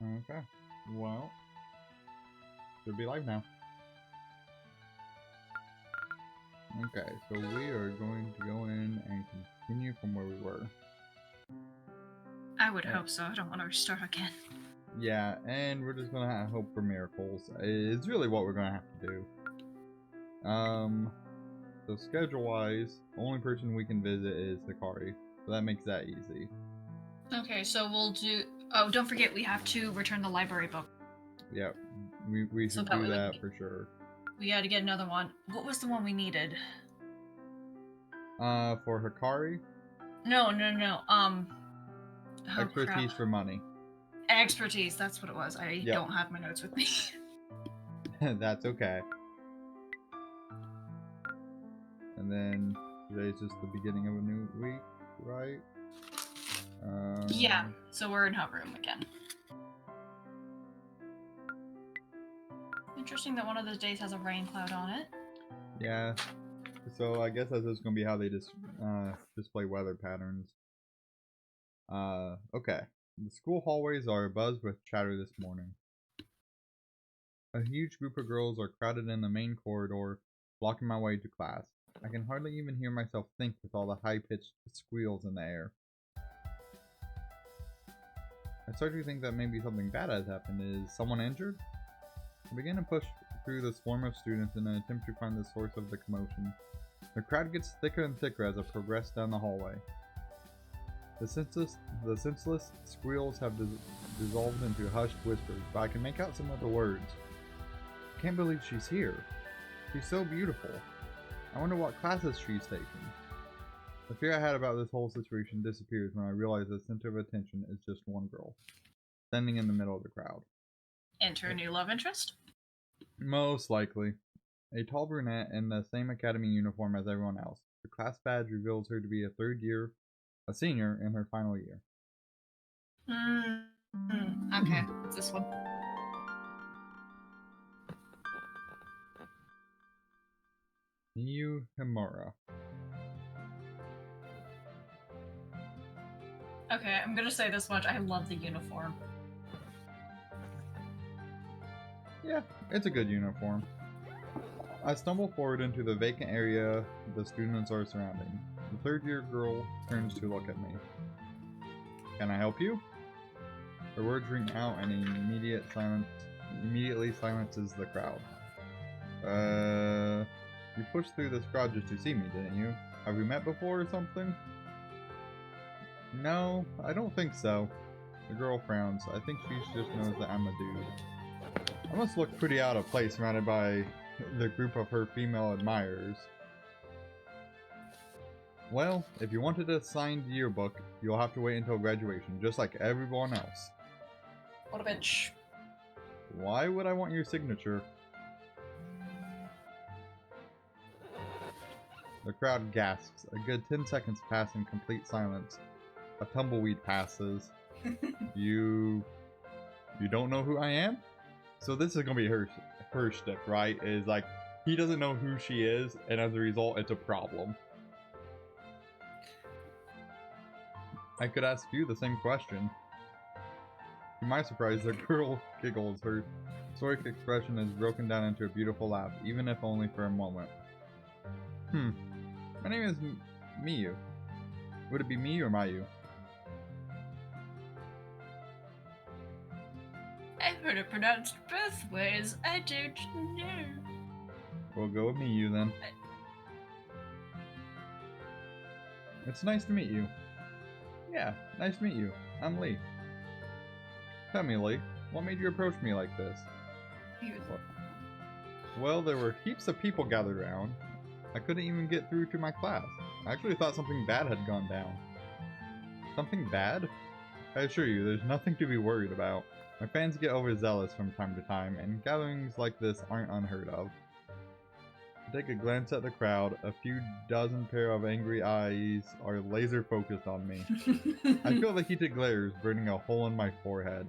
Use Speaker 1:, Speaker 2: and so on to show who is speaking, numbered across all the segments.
Speaker 1: Okay. Well, should be live now. Okay, so we are going to go in and continue from where we were.
Speaker 2: I would hope so. I don't want to restart again.
Speaker 1: Yeah, and we're just gonna hope for miracles. It's really what we're gonna have to do. So schedule-wise, only person we can visit is Hikari, so that makes that easy.
Speaker 2: Okay, so we'll do. Oh, don't forget we have to return the library book.
Speaker 1: Yep, we
Speaker 2: So
Speaker 1: should
Speaker 2: that
Speaker 1: do
Speaker 2: way
Speaker 1: that for sure.
Speaker 2: We had to get another one. What was the one we needed?
Speaker 1: For Hikari,
Speaker 2: No. Oh,
Speaker 1: expertise
Speaker 2: crap.
Speaker 1: for money.
Speaker 2: Expertise. That's what it was. I
Speaker 1: Yep.
Speaker 2: don't have my notes with me.
Speaker 1: That's okay. And then today's just the beginning of a new week, right?
Speaker 2: Yeah. So we're in hub room again. Interesting that one of those days has a rain cloud on it.
Speaker 1: Yeah. So I guess that's just gonna be how they just display weather patterns. Okay. The school hallways are abuzz with chatter this morning. A huge group of girls are crowded in the main corridor, blocking my way to class. I can hardly even hear myself think with all the high-pitched squeals in the air. I start to think that maybe something bad has happened. Is someone injured? I begin to push through the swarm of students in an attempt to find the source of the commotion. The crowd gets thicker and thicker as I progress down the hallway. The senseless squeals have dissolved into hushed whispers, but I can make out some of the words. I can't believe she's here. She's so beautiful. I wonder what classes she's taking. The fear I had about this whole situation disappears when I realize the center of attention is just one girl, standing in the middle of the crowd.
Speaker 2: Enter a new love interest?
Speaker 1: Most likely. A tall brunette in the same academy uniform as everyone else. The class badge reveals her to be a senior in her final year.
Speaker 2: Okay, it's this one.
Speaker 1: Miyu Himura.
Speaker 2: Okay, I'm gonna say this much. I love the uniform.
Speaker 1: Yeah, it's a good uniform. I stumble forward into the vacant area the students are surrounding. The third-year girl turns to look at me. Can I help you? Her words ring out and immediately silences the crowd. You pushed through this crowd just to see me, didn't you? Have we met before or something? No, I don't think so. The girl frowns. I think she just knows that I'm a dude. I must look pretty out of place surrounded by the group of her female admirers. Well, if you wanted a signed yearbook, you'll have to wait until graduation, just like everyone else.
Speaker 2: What a bitch.
Speaker 1: Why would I want your signature? The crowd gasps. A good 10 seconds pass in complete silence. A tumbleweed passes. You don't know who I am? So this is gonna be her shtick, right? Is like, he doesn't know who she is, and as a result, it's a problem. I could ask you the same question. To my surprise, the girl giggles. Her stoic expression is broken down into a beautiful laugh, even if only for a moment. My name is Miyu. Would it be me or Mayu?
Speaker 2: I've heard it pronounced both ways. I don't know.
Speaker 1: We'll go with Miyu then. It's nice to meet you. Yeah, nice to meet you. I'm Lee. Tell me, Lee, what made you approach me like this? Well, there were heaps of people gathered around. I couldn't even get through to my class. I actually thought something bad had gone down. Something bad? I assure you, there's nothing to be worried about. My fans get overzealous from time to time, and gatherings like this aren't unheard of. I take a glance at the crowd. A few dozen pair of angry eyes are laser focused on me. I feel the heated glares burning a hole in my forehead.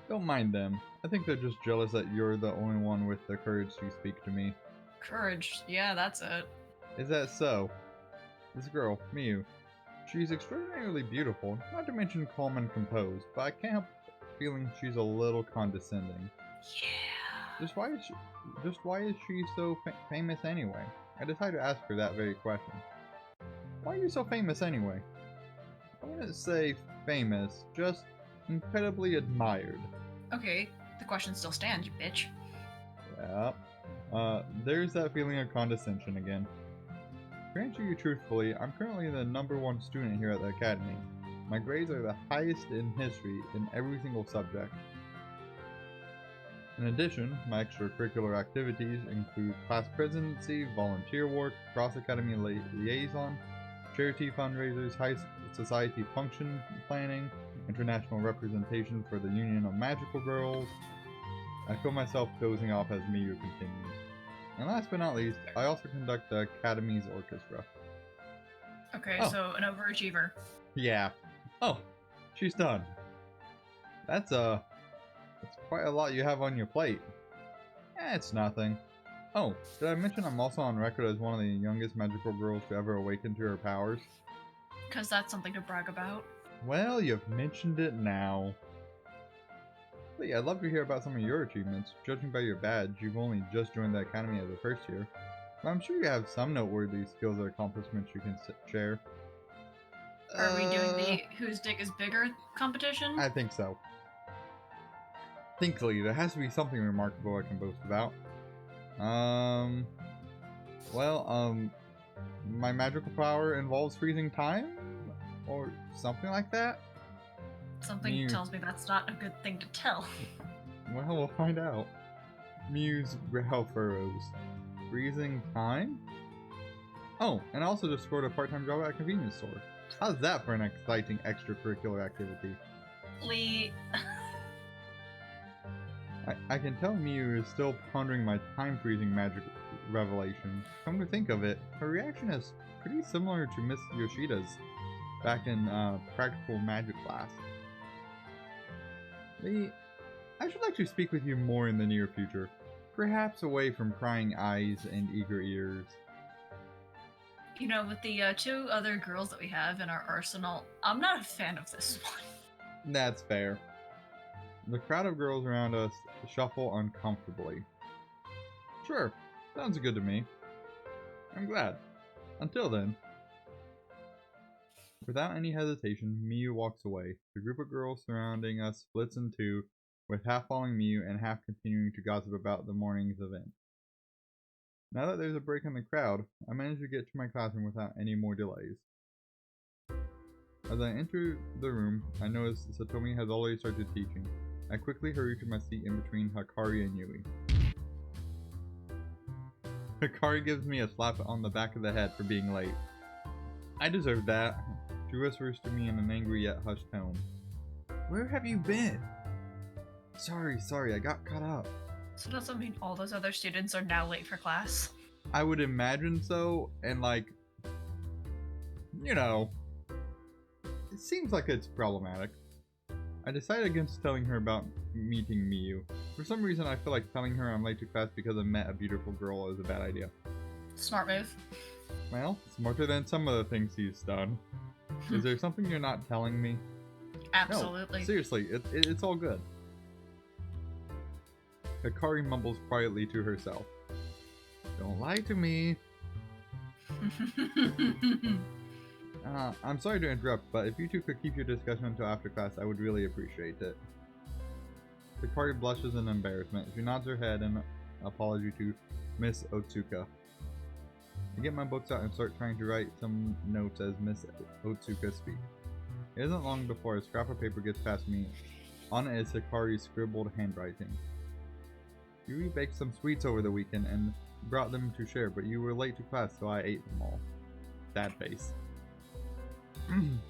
Speaker 1: Don't mind them. I think they're just jealous that you're the only one with the courage to speak to me.
Speaker 2: Courage. Yeah, that's it.
Speaker 1: Is that so? This girl, Miyu, She's extraordinarily beautiful, not to mention calm and composed, but I can't help feeling she's a little condescending.
Speaker 2: Yeah.
Speaker 1: Just why is she so famous anyway? I decided to ask her that very question. Why are you so famous anyway? I wouldn't say famous, just incredibly admired.
Speaker 2: Okay, the question still stands, you bitch.
Speaker 1: Yeah. There's that feeling of condescension again. To answer you truthfully, I'm currently the #1 student here at the academy. My grades are the highest in history in every single subject. In addition, my extracurricular activities include class presidency, volunteer work, cross-academy liaison, charity fundraisers, high society function planning, international representation for the Union of Magical Girls. I feel myself dozing off as Miyu continues. And last but not least, I also conduct the Academy's orchestra.
Speaker 2: Okay, so an overachiever.
Speaker 1: Yeah. Oh, she's done. That's quite a lot you have on your plate. It's nothing. Oh, did I mention I'm also on record as one of the youngest magical girls to ever awaken to her powers?
Speaker 2: Because that's something to brag about.
Speaker 1: Well, you've mentioned it now. But yeah, I'd love to hear about some of your achievements. Judging by your badge, you've only just joined the academy as a first year. But I'm sure you have some noteworthy skills or accomplishments you can share.
Speaker 2: Are we doing the whose dick is bigger competition?
Speaker 1: I think so. Thinkly, there has to be something remarkable I can boast about. My magical power involves freezing time? Or something like that?
Speaker 2: Something tells me that's not a good thing to tell.
Speaker 1: Well, we'll find out. Mew's brow furrows. Freezing time? Oh, and I also just scored a part-time job at a convenience store. How's that for an exciting extracurricular activity?
Speaker 2: Lee...
Speaker 1: I can tell Mew is still pondering my time-freezing magic revelation. Come to think of it, her reaction is pretty similar to Miss Yoshida's back in practical magic class. Lee, I should like to speak with you more in the near future. Perhaps away from prying eyes and eager ears.
Speaker 2: You know, with the 2 other girls that we have in our arsenal, I'm not a fan of this one.
Speaker 1: That's fair. The crowd of girls around us shuffle uncomfortably. Sure, sounds good to me. I'm glad. Until then. Without any hesitation, Miyu walks away. The group of girls surrounding us splits in two, with half following Miyu and half continuing to gossip about the morning's event. Now that there's a break in the crowd, I manage to get to my classroom without any more delays. As I enter the room, I notice Satomi has already started teaching. I quickly hurry to my seat in between Hikari and Yui. Hikari gives me a slap on the back of the head for being late. I deserve that. She whispers to me in an angry yet hushed tone. Where have you been? Sorry, I got caught up.
Speaker 2: So does that mean all those other students are now late for class?
Speaker 1: I would imagine so, and like, you know, it seems like it's problematic. I decided against telling her about meeting Miyu. For some reason, I feel like telling her I'm late to class because I met a beautiful girl is a bad idea.
Speaker 2: Smart move.
Speaker 1: Well, smarter than some of the things he's done. Is there something you're not telling me?
Speaker 2: Absolutely.
Speaker 1: No, seriously, it's all good. Hikari mumbles quietly to herself. Don't lie to me. I'm sorry to interrupt, but if you two could keep your discussion until after class, I would really appreciate it. Hikari blushes in embarrassment. She nods her head in apology to Miss Otsuka. I get my books out and start trying to write some notes as Miss Otsuka speaks. It isn't long before a scrap of paper gets past me. On it is Hikari's scribbled handwriting. Yui baked some sweets over the weekend and brought them to share, but you were late to class, so I ate them all. Sad face.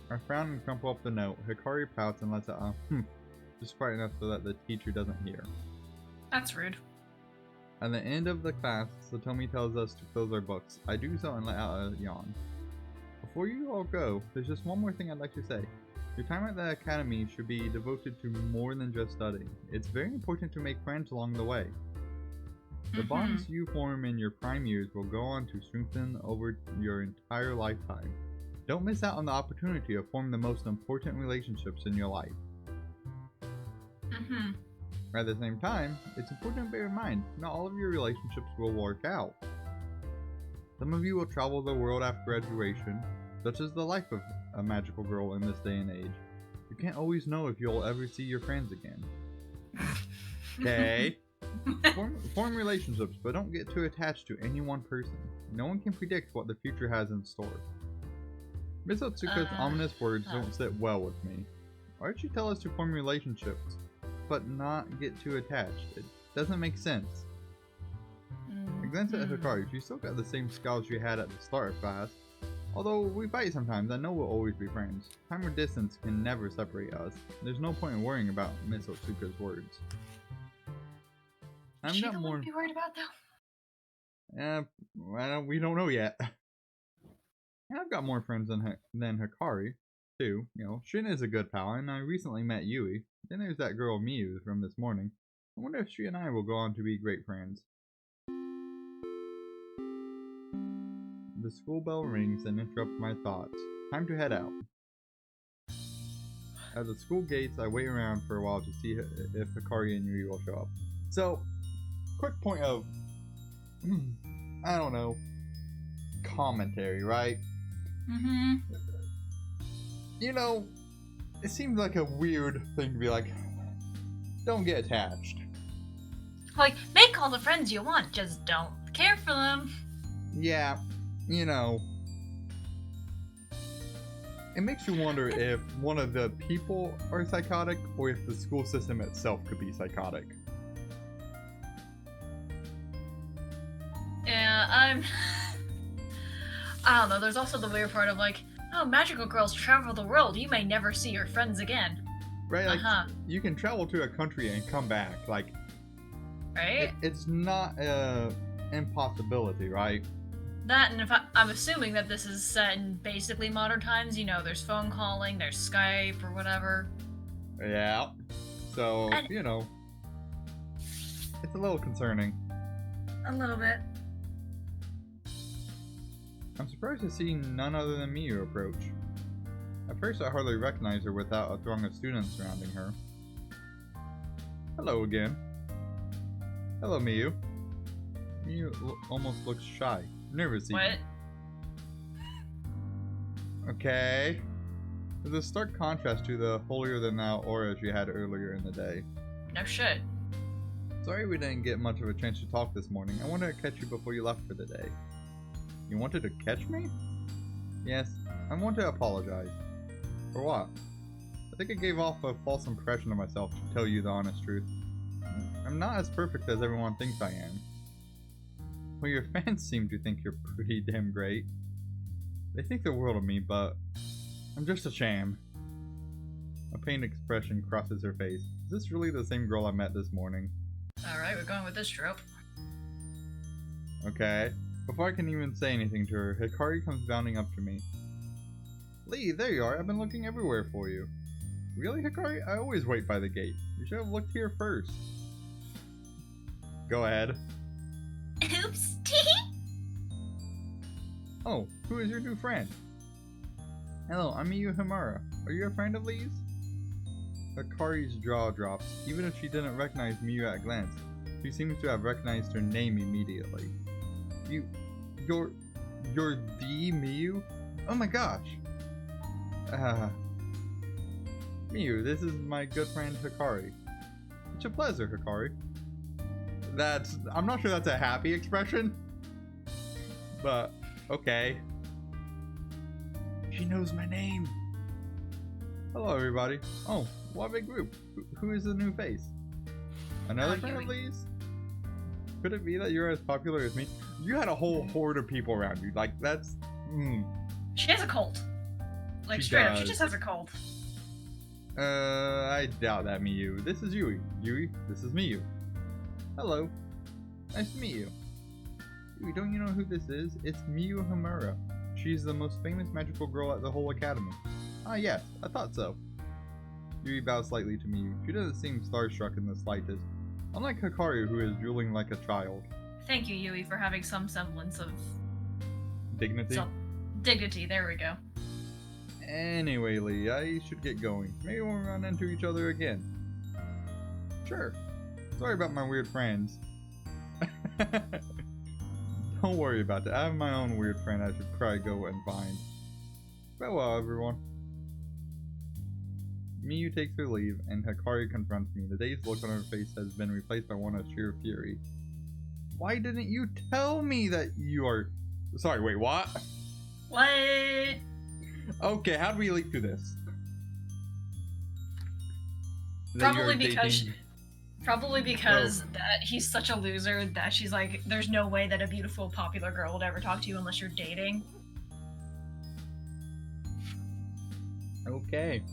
Speaker 1: I frown and crumple up the note. Hikari pouts and lets out just quiet enough so that the teacher doesn't hear.
Speaker 2: That's rude.
Speaker 1: At the end of the class, Satomi tells us to close our books. I do so and let out a yawn. Before you all go, there's just one more thing I'd like to say. Your time at the academy should be devoted to more than just studying. It's very important to make friends along the way. The bonds you form in your prime years will go on to strengthen over your entire lifetime. Don't miss out on the opportunity to form the most important relationships in your life.
Speaker 2: Mm-hmm.
Speaker 1: At the same time, it's important to bear in mind, not all of your relationships will work out. Some of you will travel the world after graduation, such as the life of a magical girl in this day and age. You can't always know if you'll ever see your friends again. Okay? Form relationships, but don't get too attached to any one person. No one can predict what the future has in store. Miss Otsuka's ominous words don't sit well with me. Why did she tell us to form relationships, but not get too attached? It doesn't make sense. I glanced at Hikari. She still got the same scowls she had at the start of class. Although we fight sometimes, I know we'll always be friends. Time or distance can never separate us. There's no point in worrying about Miss Otsuka's words.
Speaker 2: Is she the one to be worried about, though?
Speaker 1: We don't know yet. I've got more friends than Hikari, too. You know, Shin is a good pal, and I recently met Yui. Then there's that girl Miyu from this morning. I wonder if she and I will go on to be great friends. The school bell rings and interrupts my thoughts. Time to head out. At the school gates, I wait around for a while to see if Hikari and Yui will show up. So, quick point of, I don't know, commentary, right?
Speaker 2: Mm-hmm.
Speaker 1: You know, it seems like a weird thing to be like, don't get attached.
Speaker 2: Like, make all the friends you want, just don't care for them.
Speaker 1: Yeah, you know, it makes you wonder if one of the people are psychotic or if the school system itself could be psychotic.
Speaker 2: Yeah, I don't know, there's also the weird part of like, oh, magical girls travel the world, you may never see your friends again.
Speaker 1: Right, like, you can travel to a country and come back, like,
Speaker 2: right?
Speaker 1: It's not an impossibility, right?
Speaker 2: That, and if I'm assuming that this is set in basically modern times, you know, there's phone calling, there's Skype or whatever.
Speaker 1: Yeah. So, you know, it's a little concerning.
Speaker 2: A little bit.
Speaker 1: I'm surprised to see none other than Miyu approach. At first I hardly recognized her without a throng of students surrounding her. Hello again. Hello, Miyu. Miyu almost looks shy. Nervous even.
Speaker 2: What?
Speaker 1: Okay. There's a stark contrast to the holier-than-thou aura she had earlier in the day.
Speaker 2: No shit.
Speaker 1: Sorry we didn't get much of a chance to talk this morning. I wanted to catch you before you left for the day. You wanted to catch me? Yes, I want to apologize. For what? I think I gave off a false impression of myself to tell you the honest truth. I'm not as perfect as everyone thinks I am. Well, your fans seem to think you're pretty damn great. They think the world of me, but I'm just a sham. A pained expression crosses her face. Is this really the same girl I met this morning?
Speaker 2: Alright, we're going with this trope.
Speaker 1: Okay. Before I can even say anything to her, Hikari comes bounding up to me. Lee, there you are. I've been looking everywhere for you. Really, Hikari? I always wait by the gate. You should have looked here first. Go ahead.
Speaker 2: Oops.
Speaker 1: Oh, who is your new friend? Hello, I'm Miyu Himura. Are you a friend of Lee's? Hikari's jaw drops. Even if she didn't recognize Miyu at a glance, she seems to have recognized her name immediately. You're the Miyu? Oh my gosh! Miyu, this is my good friend Hikari. It's a pleasure, Hikari. I'm not sure that's a happy expression, but okay. She knows my name. Hello, everybody. Oh, what a big group. Who is the new face? Another friend of Lee's? Could it be that you're as popular as me? You had a whole horde of people around you. Like, that's...
Speaker 2: She has a cult. Like, straight up, she just has a cult.
Speaker 1: I doubt that, Miyu. This is Yui. Yui, this is Miyu. Hello. Nice to meet you. Yui, don't you know who this is? It's Miyu Himura. She's the most famous magical girl at the whole academy. Ah, yes, I thought so. Yui bows slightly to Miyu. She doesn't seem starstruck in the slightest. Unlike Hikari, who is drooling like a child.
Speaker 2: Thank you, Yui, for having some semblance of...
Speaker 1: Dignity?
Speaker 2: Dignity, there we go.
Speaker 1: Anyway, Lee, I should get going. Maybe we'll run into each other again. Sure. Sorry about my weird friends. Don't worry about that. I have my own weird friend I should probably go and find. Farewell, everyone. Miyu takes her leave, and Hikari confronts me. The dazed look on her face has been replaced by one of sheer fury. Why didn't you tell me that you are... Sorry, wait, what?
Speaker 2: What?
Speaker 1: Okay, how do we leak through this?
Speaker 2: Probably because that he's such a loser that she's like, there's no way that a beautiful, popular girl would ever talk to you unless you're dating.
Speaker 1: Okay.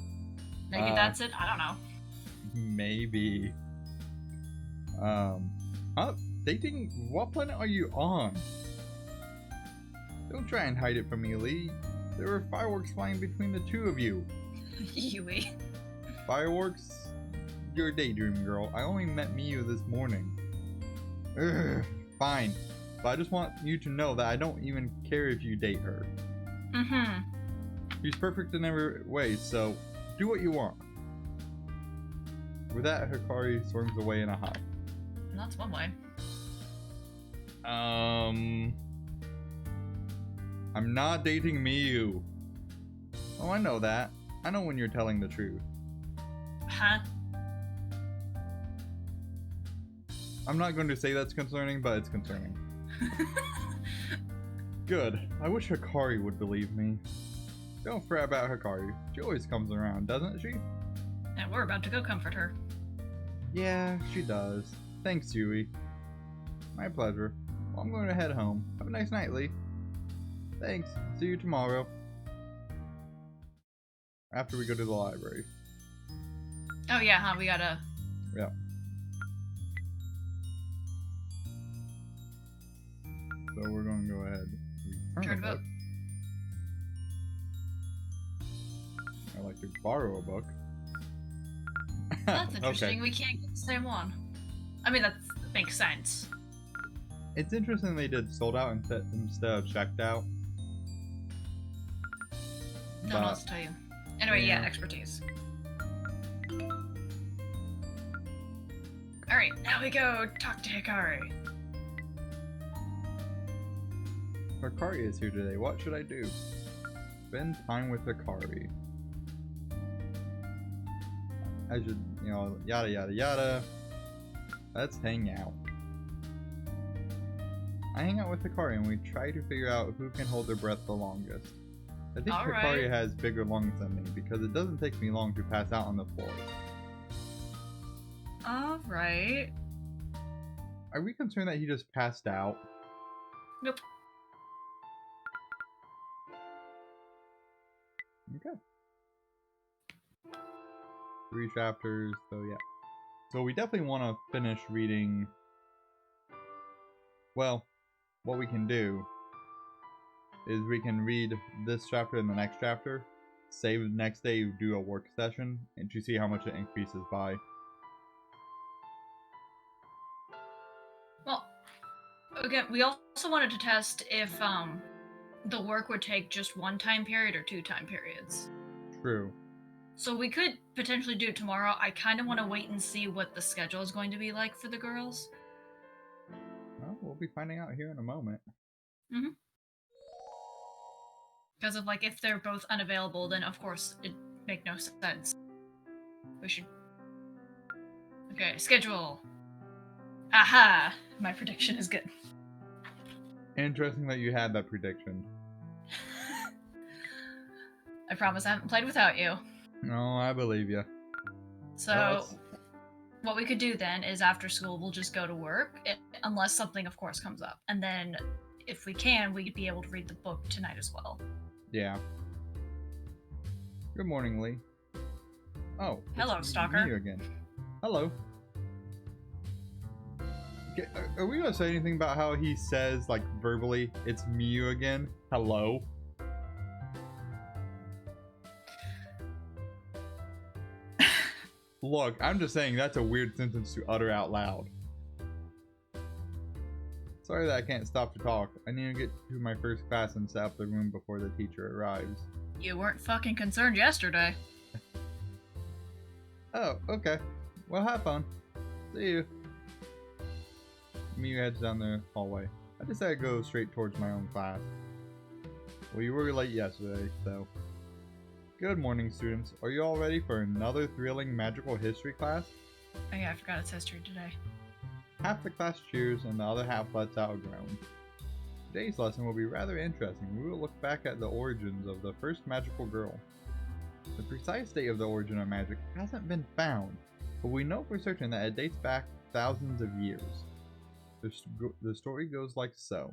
Speaker 2: Maybe that's it. I don't know.
Speaker 1: Maybe. Dating? What planet are you on? Don't try and hide it from me, Lee. There were fireworks flying between the two of you.
Speaker 2: Yui.
Speaker 1: Fireworks? You're a daydream girl. I only met Miyu this morning. Ugh, fine. But I just want you to know that I don't even care if you date her.
Speaker 2: Mm-hmm.
Speaker 1: She's perfect in every way, so do what you want. With that, Hikari storms away in a huff.
Speaker 2: That's one way.
Speaker 1: I'm not dating Miyu. Oh, I know that. I know when you're telling the truth.
Speaker 2: Huh?
Speaker 1: I'm not going to say that's concerning, but it's concerning. Good. I wish Hikari would believe me. Don't fret about Hikari. She always comes around, doesn't she?
Speaker 2: And we're about to go comfort her.
Speaker 1: Yeah, she does. Thanks, Yui. My pleasure. Well, I'm going to head home. Have a nice night, Lee. Thanks. See you tomorrow. After we go to the library.
Speaker 2: Oh yeah, huh? We gotta...
Speaker 1: Yeah. So we're going to go ahead and return a book. I like to borrow a book.
Speaker 2: That's interesting.
Speaker 1: Okay.
Speaker 2: We can't get the same one. I mean, that makes sense.
Speaker 1: It's interesting they did sold out instead of checked out.
Speaker 2: Don't know what to tell you. Anyway, yeah, expertise. Alright, now we go talk to Hikari.
Speaker 1: Hikari is here today. What should I do? Spend time with Hikari. I should, you know, yada yada yada. Let's hang out. I hang out with Hikari and we try to figure out who can hold their breath the longest. I think Hikari has bigger lungs than me because it doesn't take me long to pass out on the floor.
Speaker 2: Alright.
Speaker 1: Are we concerned that he just passed out?
Speaker 2: Nope.
Speaker 1: Okay. 3 chapters, so yeah. So we definitely want to finish reading... Well, what we can do is we can read this chapter and the next chapter, save the next day, do a work session, and to see how much it increases by.
Speaker 2: Well, again, we also wanted to test if the work would take just 1 time period or 2 time periods.
Speaker 1: True.
Speaker 2: So we could potentially do it tomorrow. I kind of want to wait and see what the schedule is going to be like for the girls.
Speaker 1: Well, we'll be finding out here in a moment.
Speaker 2: Mm-hmm. Because of, like, if they're both unavailable, then of course it'd make no sense. We should... Okay, schedule. Aha! My prediction is good.
Speaker 1: Interesting that you had that prediction.
Speaker 2: I promise I haven't played without you.
Speaker 1: No, I believe you.
Speaker 2: So, what we could do then is after school we'll just go to work, unless something of course comes up. And then, if we can, we'd be able to read the book tonight as well.
Speaker 1: Yeah. Good morning, Lee. Oh.
Speaker 2: Hello, Stalker.
Speaker 1: Me again. Hello. Okay, are we gonna say anything about how he says, like, verbally, it's Miyu again? Hello? Look, I'm just saying that's a weird sentence to utter out loud. Sorry that I can't stop to talk. I need to get to my first class and set up the room before the teacher arrives.
Speaker 2: You weren't fucking concerned yesterday.
Speaker 1: Oh, okay. Well, have fun. See you. Miu heads down the hallway. I decided to go straight towards my own class. Well, you were late yesterday, so. Good morning, students. Are you all ready for another thrilling magical history class?
Speaker 2: Oh yeah, I forgot it's history today.
Speaker 1: Half the class cheers and the other half lets out a groan. Today's lesson will be rather interesting. We will look back at the origins of the first magical girl. The precise date of the origin of magic hasn't been found, but we know for certain that it dates back thousands of years. The story goes like so.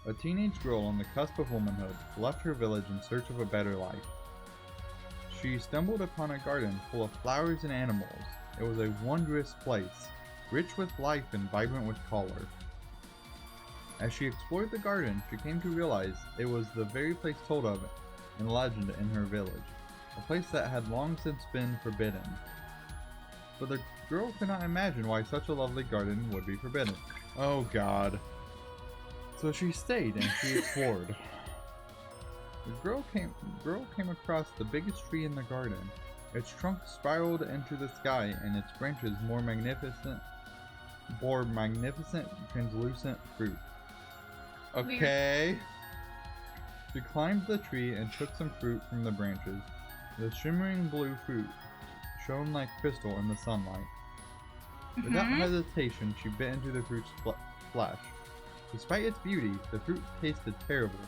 Speaker 1: A teenage girl on the cusp of womanhood left her village in search of a better life. She stumbled upon a garden full of flowers and animals. It was a wondrous place, rich with life and vibrant with color. As she explored the garden, she came to realize it was the very place told of in legend in her village, a place that had long since been forbidden. But the girl could not imagine why such a lovely garden would be forbidden. Oh god. So she stayed and she explored. The girl came across the biggest tree in the garden. Its trunk spiraled into the sky and its branches bore magnificent translucent fruit. Okay. She climbed the tree and took some fruit from the branches. The shimmering blue fruit shone like crystal in the sunlight. Without hesitation, she bit into the fruit's flesh. Despite its beauty, the fruit tasted terrible.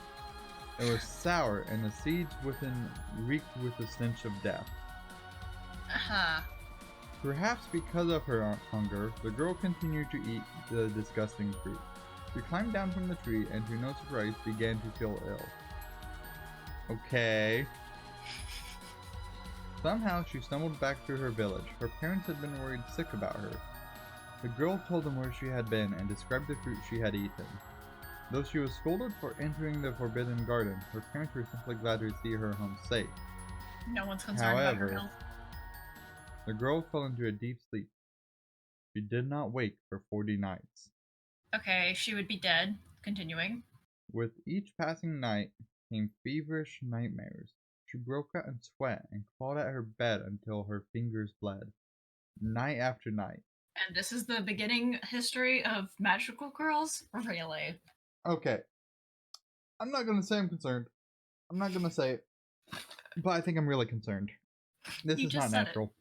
Speaker 1: It was sour, and the seeds within reeked with the stench of death. Perhaps because of her hunger, the girl continued to eat the disgusting fruit. She climbed down from the tree and to no surprise began to feel ill. Okay. Somehow she stumbled back to her village. Her parents had been worried sick about her. The girl told them where she had been and described the fruit she had eaten. Though she was scolded for entering the forbidden garden, her parents were simply glad to see her home safe.
Speaker 2: No one's concerned about her health.
Speaker 1: The girl fell into a deep sleep. She did not wake for 40 nights.
Speaker 2: Okay, she would be dead. Continuing.
Speaker 1: With each passing night came feverish nightmares. She broke out in sweat and clawed at her bed until her fingers bled. Night after night.
Speaker 2: And this is the beginning history of magical girls? Really?
Speaker 1: Okay. I'm not gonna say I'm concerned. I'm not gonna say it. But I think I'm really concerned. This is not natural.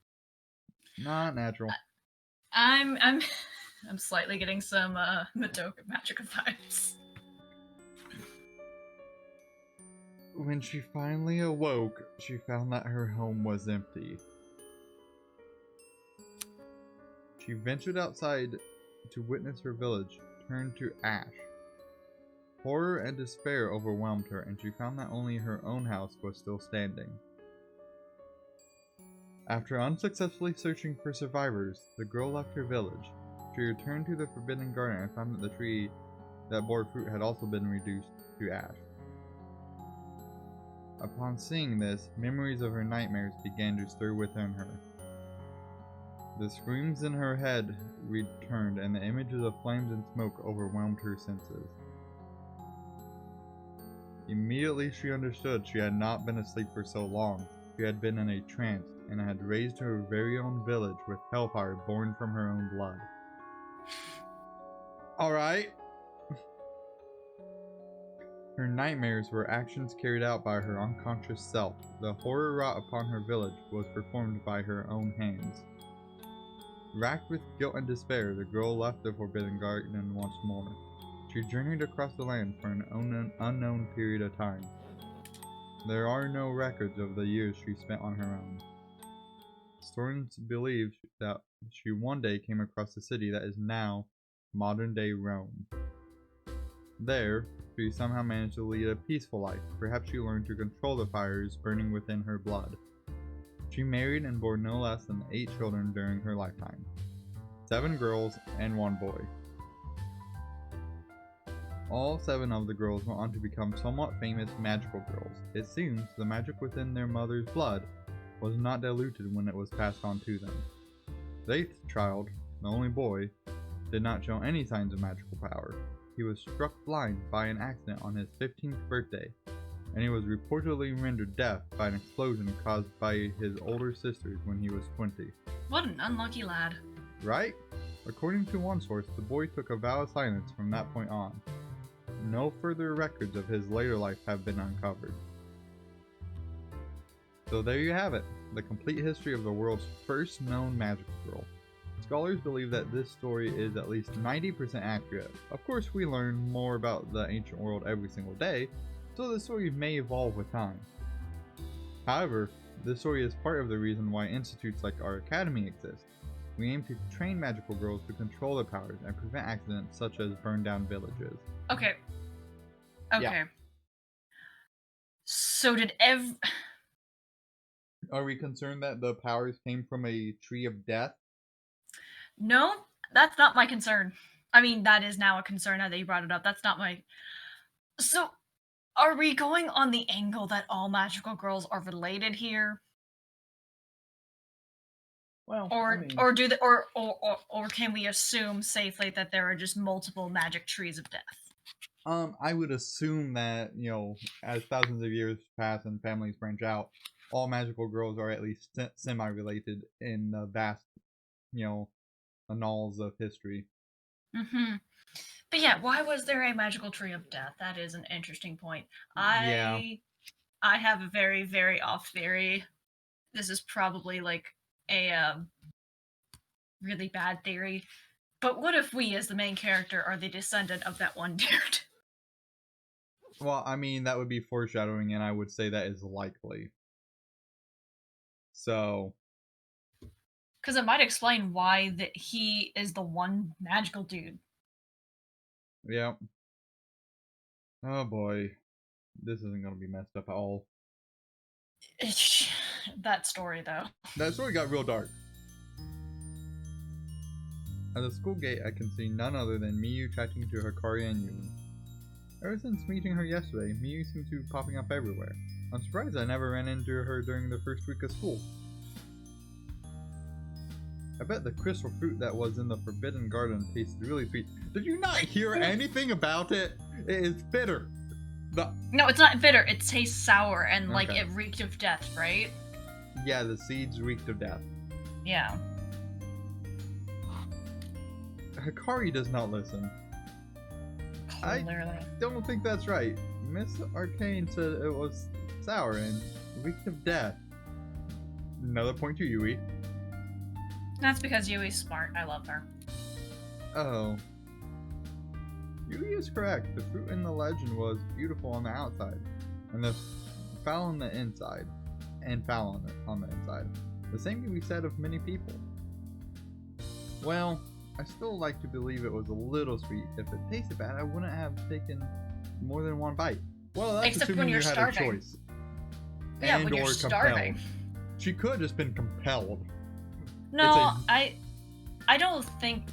Speaker 1: Not natural.
Speaker 2: I'm slightly getting some Madoka Magica vibes.
Speaker 1: When she finally awoke, she found that her home was empty. She ventured outside to witness her village turn to ash. Horror and despair overwhelmed her, and she found that only her own house was still standing. After unsuccessfully searching for survivors, the girl left her village. She returned to the Forbidden Garden and found that the tree that bore fruit had also been reduced to ash. Upon seeing this, memories of her nightmares began to stir within her. The screams in her head returned, and the images of flames and smoke overwhelmed her senses. Immediately she understood she had not been asleep for so long. She had been in a trance, and had raised her very own village with hellfire born from her own blood. Alright. Her nightmares were actions carried out by her unconscious self. The horror wrought upon her village was performed by her own hands. Racked with guilt and despair, the girl left the Forbidden Garden once more. She journeyed across the land for an unknown period of time. There are no records of the years she spent on her own. Historians believe that she one day came across the city that is now modern-day Rome. There, she somehow managed to lead a peaceful life. Perhaps she learned to control the fires burning within her blood. She married and bore no less than 8 children during her lifetime. 7 girls and 1 boy. All 7 of the girls went on to become somewhat famous magical girls. It seems the magic within their mother's blood was not diluted when it was passed on to them. The 8th child, the only boy, did not show any signs of magical power. He was struck blind by an accident on his 15th birthday, and he was reportedly rendered deaf by an explosion caused by his older sisters when he was 20.
Speaker 2: What an unlucky lad.
Speaker 1: Right? According to one source, the boy took a vow of silence from that point on. No further records of his later life have been uncovered. So there you have it, the complete history of the world's first known magical girl. Scholars believe that this story is at least 90% accurate. Of course, we learn more about the ancient world every single day, so the story may evolve with time. However, this story is part of the reason why institutes like our academy exist. We aim to train magical girls to control their powers and prevent accidents such as burn down villages.
Speaker 2: Okay.
Speaker 1: Yeah.
Speaker 2: So
Speaker 1: Are we concerned that the powers came from a tree of death?
Speaker 2: No, that's not my concern. I mean, that is now a concern now that you brought it up. That's not my... So, are we going on the angle that all magical girls are related here?
Speaker 1: Well,
Speaker 2: or can we assume safely that there are just multiple magic trees of death?
Speaker 1: I would assume that, as thousands of years pass and families branch out, all magical girls are at least semi-related in the vast, annals of history.
Speaker 2: Mm-hmm. But yeah, why was there a magical tree of death? That is an interesting point.
Speaker 1: Yeah.
Speaker 2: I have a very, very off theory. This is probably like a really bad theory. But what if we, as the main character, are the descendant of that one dude?
Speaker 1: Well, I mean, that would be foreshadowing, and I would say that is likely. So...
Speaker 2: Because it might explain why he is the one magical dude.
Speaker 1: Yeah. Oh boy. This isn't going to be messed up at all.
Speaker 2: That story, though.
Speaker 1: That story got real dark. At the school gate, I can see none other than Miyu chatting to Hikari and Yui. Ever since meeting her yesterday, Miyu seems to be popping up everywhere. I'm surprised I never ran into her during the first week of school. I bet the crystal fruit that was in the Forbidden Garden tasted really sweet. Did you not hear anything about it? It is bitter.
Speaker 2: No, it's not bitter. It tastes sour and like it reeked of death, right?
Speaker 1: Yeah, the seeds reeked of death.
Speaker 2: Yeah.
Speaker 1: Hikari does not listen.
Speaker 2: Clearly.
Speaker 1: I don't think that's right. Miss Arcane said it was sour and reeked of death. Another point to Yui.
Speaker 2: That's because Yui's smart. I love her.
Speaker 1: Oh. Yui is correct. The fruit in the legend was beautiful on the outside, and the foul on the inside, and foul on the inside. The same can be said of many people. Well, I still like to believe it was a little sweet. If it tasted bad, I wouldn't have taken more than one bite. Well, that's
Speaker 2: Except
Speaker 1: assuming
Speaker 2: when you're
Speaker 1: you had
Speaker 2: starving.
Speaker 1: a choice.
Speaker 2: Yeah,
Speaker 1: and
Speaker 2: when you're
Speaker 1: or
Speaker 2: starving.
Speaker 1: Compelled. She could have just been compelled.
Speaker 2: No, I don't think...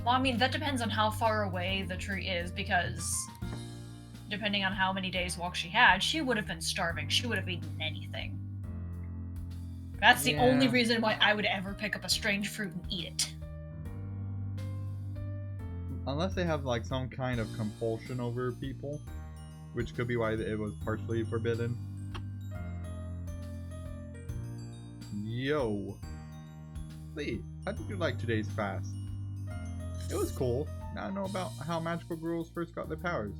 Speaker 2: Well, I mean, that depends on how far away the tree is, because depending on how many days walk she had, she would have been starving. She would have eaten anything. That's the only reason why I would ever pick up a strange fruit and eat it.
Speaker 1: Unless they have like some kind of compulsion over people, which could be why it was partially forbidden. Yo. Lee, how did you like today's class? It was cool. Now I know about how magical girls first got their powers.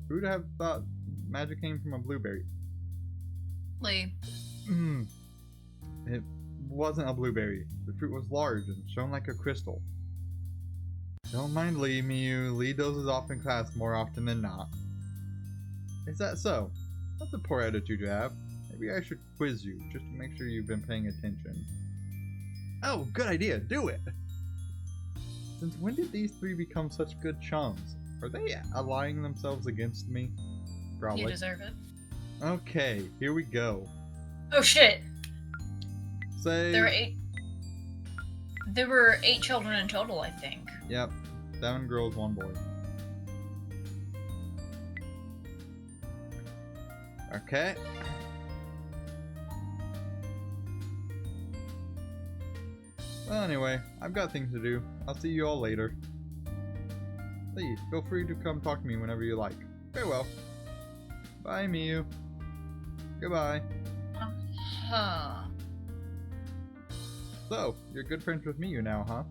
Speaker 1: Who would have thought magic came from a blueberry?
Speaker 2: Lee.
Speaker 1: It wasn't a blueberry. The fruit was large and shone like a crystal. Don't mind Lee, Miyu. Lee dozes off in class more often than not. Is that so? That's a poor attitude to have. Maybe I should quiz you, just to make sure you've been paying attention. Oh, good idea. Do it! Since when did these three become such good chums? Are they allying themselves against me? Probably.
Speaker 2: You deserve it.
Speaker 1: Okay, here we go.
Speaker 2: Oh shit!
Speaker 1: Say...
Speaker 2: There were 8 children in total, I think.
Speaker 1: Yep. 7 girls, 1 boy. Okay. Well, anyway, I've got things to do. I'll see you all later. Please, feel free to come talk to me whenever you like. Very well. Bye, Miyu. Goodbye.
Speaker 2: Huh.
Speaker 1: So, you're good friends with Miyu now, huh?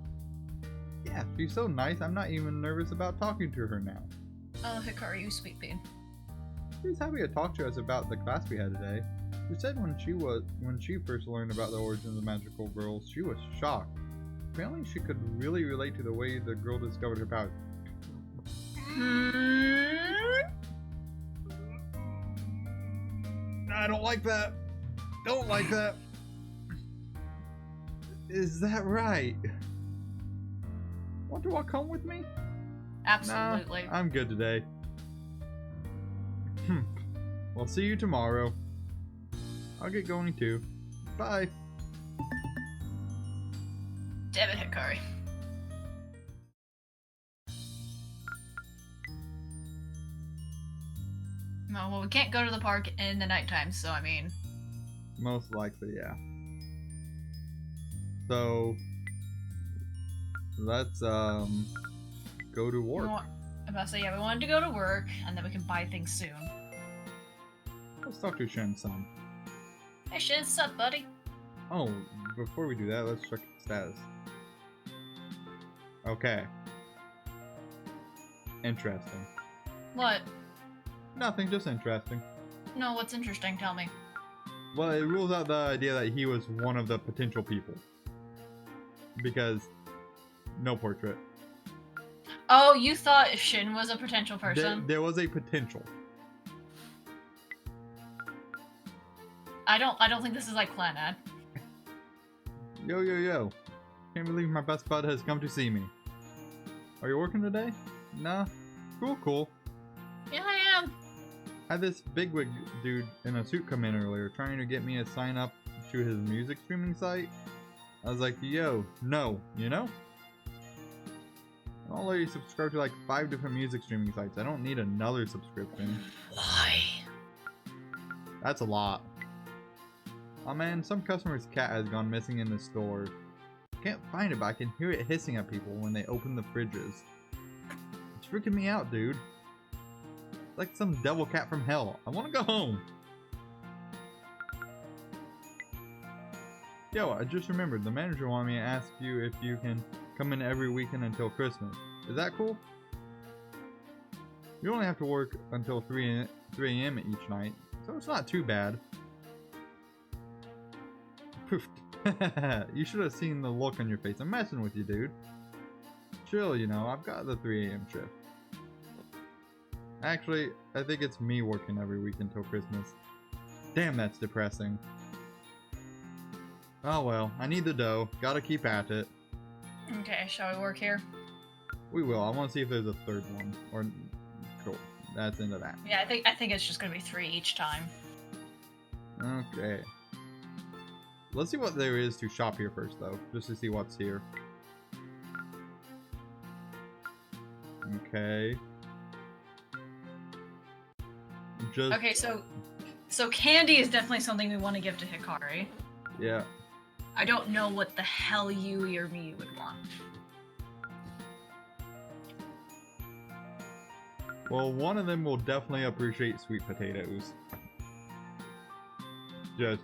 Speaker 1: Yeah, she's so nice, I'm not even nervous about talking to her now.
Speaker 2: Oh, Hikari, you sweet bean.
Speaker 1: She was happy to talk to us about the class we had today. She said when she first learned about the origins of magical girls, she was shocked. Apparently she could really relate to the way the girl discovered her powers. I don't like that. Don't like that. Is that right? Want to walk home with me?
Speaker 2: Absolutely.
Speaker 1: Nah, I'm good today. We'll see you tomorrow. I'll get going too. Bye.
Speaker 2: Damn it, Hikari. Well, we can't go to the park in the nighttime, so I mean...
Speaker 1: Most likely, yeah. So... let's, go to work.
Speaker 2: I'm about to say, yeah, we wanted to go to work, and then we can buy things soon.
Speaker 1: Let's talk to Shin-san.
Speaker 2: Hey, Shin, what's up, buddy?
Speaker 1: Oh, before we do that, let's check the status. Okay. Interesting.
Speaker 2: What?
Speaker 1: Nothing, just interesting.
Speaker 2: No, what's interesting? Tell me.
Speaker 1: Well, it rules out the idea that he was one of the potential people. Because no portrait.
Speaker 2: Oh, you thought Shin was a potential person?
Speaker 1: There was a potential.
Speaker 2: I don't think this is like Clanad.
Speaker 1: Yo, yo, yo. Can't believe my best bud has come to see me. Are you working today? Nah. Cool, cool.
Speaker 2: Yeah, I am.
Speaker 1: Had this bigwig dude in a suit come in earlier trying to get me to sign up to his music streaming site. I was like, yo, no, you know? I'm already subscribed to like 5 different music streaming sites. I don't need another subscription.
Speaker 2: Why?
Speaker 1: That's a lot. Oh man, some customer's cat has gone missing in the store. Can't find it, but I can hear it hissing at people when they open the fridges. It's freaking me out, dude. It's like some devil cat from hell. I want to go home. Yo, I just remembered, the manager wanted me to ask you if you can come in every weekend until Christmas. Is that cool? You only have to work until 3 a.m. each night, so it's not too bad. Poof. You should have seen the look on your face. I'm messing with you, dude. Chill, you know, I've got the 3 a.m. shift. Actually, I think it's me working every week until Christmas. Damn, that's depressing. Oh well, I need the dough. Gotta keep at it.
Speaker 2: Okay, shall we work here?
Speaker 1: We will. I want to see if there's a third one. Or cool. That's into that.
Speaker 2: Yeah, I think it's just gonna be 3 each time.
Speaker 1: Okay. Let's see what there is to shop here first, though, just to see what's here. Okay. Just...
Speaker 2: okay, so candy is definitely something we want to give to Hikari.
Speaker 1: yeah.
Speaker 2: I don't know what the hell you or me would want.
Speaker 1: Well, one of them will definitely appreciate sweet potatoes. Just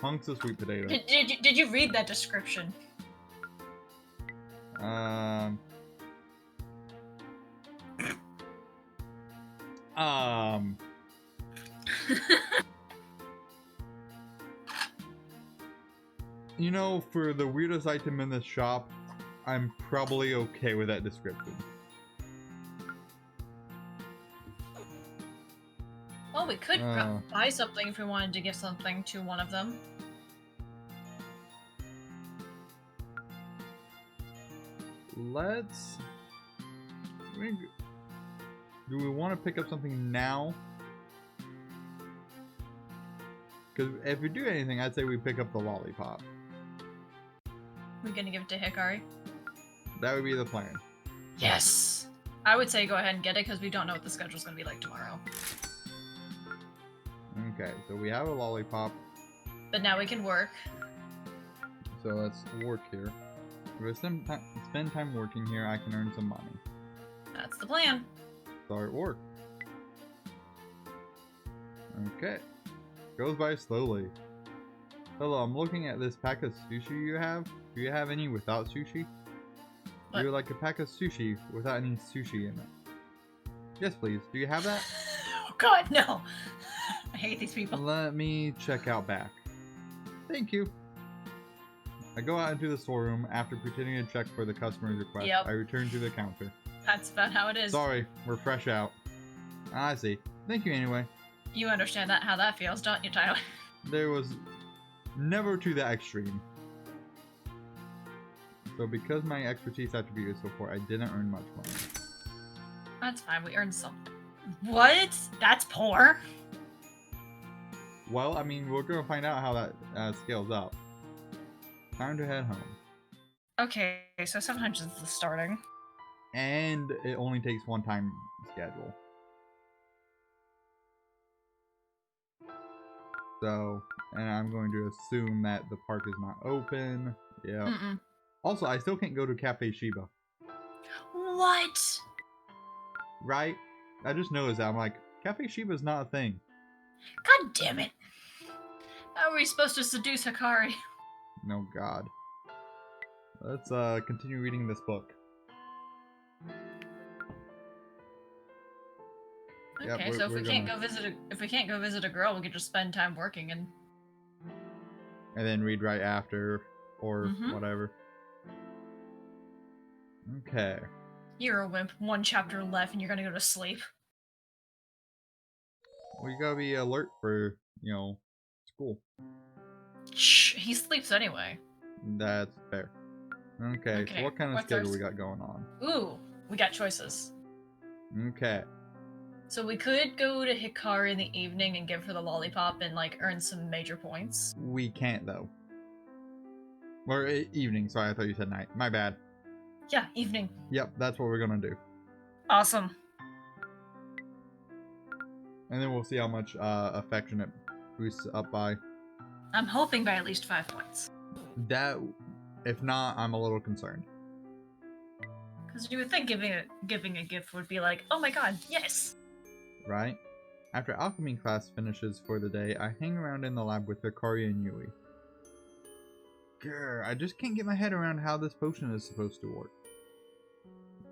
Speaker 1: hunks of sweet potato.
Speaker 2: Did you read that description?
Speaker 1: You know, for the weirdest item in this shop, I'm probably okay with that description.
Speaker 2: Well, we could buy something if we wanted to give something to one of them.
Speaker 1: Let's... do we want to pick up something now? Because if we do anything, I'd say we pick up the lollipop.
Speaker 2: We're gonna give it to Hikari?
Speaker 1: That would be the plan.
Speaker 2: Yes! I would say go ahead and get it because we don't know what the schedule's gonna be like tomorrow.
Speaker 1: Okay, so we have a lollipop.
Speaker 2: But now we can work.
Speaker 1: So let's work here. If I spend time working here, I can earn some money.
Speaker 2: That's the plan.
Speaker 1: Start work. Okay. Goes by slowly. Hello, I'm looking at this pack of sushi you have. Do you have any without sushi?
Speaker 2: What?
Speaker 1: You would like a pack of sushi without any sushi in it. Yes, please. Do you have that?
Speaker 2: Oh god, no! I hate these people.
Speaker 1: Let me check out back. Thank you. I go out into the storeroom. After pretending to check for the customer's request,
Speaker 2: Yep.
Speaker 1: I return to the counter.
Speaker 2: That's about how it is.
Speaker 1: Sorry, we're fresh out. I see. Thank you anyway.
Speaker 2: You understand how that feels, don't you, Tyler?
Speaker 1: There was never to that extreme. So because my expertise attribute is so poor, I didn't earn much money.
Speaker 2: That's fine, we earned something. What? That's poor?
Speaker 1: Well, I mean, we're gonna find out how that scales up. Time to head home.
Speaker 2: Okay, so sometimes it's the starting.
Speaker 1: And it only takes one time schedule. So, and I'm going to assume that the park is not open. Yeah. Also, I still can't go to Cafe Shiba.
Speaker 2: What?
Speaker 1: Right? I just noticed that. I'm like, Cafe Shiba is not a thing.
Speaker 2: God damn it. How are we supposed to seduce Hikari?
Speaker 1: No, God. Let's continue reading this book.
Speaker 2: Okay,
Speaker 1: yep,
Speaker 2: so if we can't go visit a girl, we could just spend time working and
Speaker 1: then read right after or whatever. Okay.
Speaker 2: You're a wimp. One chapter left and you're gonna go to sleep.
Speaker 1: Well, you gotta be alert for, school.
Speaker 2: Shh, he sleeps anyway.
Speaker 1: That's fair. Okay, so what kind of schedule we got going on?
Speaker 2: Ooh, we got choices.
Speaker 1: Okay.
Speaker 2: So we could go to Hikari in the evening and give her the lollipop and, like, earn some major points.
Speaker 1: We can't, though. Or evening, sorry, I thought you said night. My bad.
Speaker 2: Yeah, evening.
Speaker 1: Yep, that's what we're gonna do.
Speaker 2: Awesome.
Speaker 1: And then we'll see how much affection it boosts up by.
Speaker 2: I'm hoping by at least 5 points.
Speaker 1: That, if not, I'm a little concerned.
Speaker 2: Because you would think giving a gift would be like, oh my god, yes!
Speaker 1: Right? After alchemy class finishes for the day, I hang around in the lab with Hikari and Yui. Grr, I just can't get my head around how this potion is supposed to work.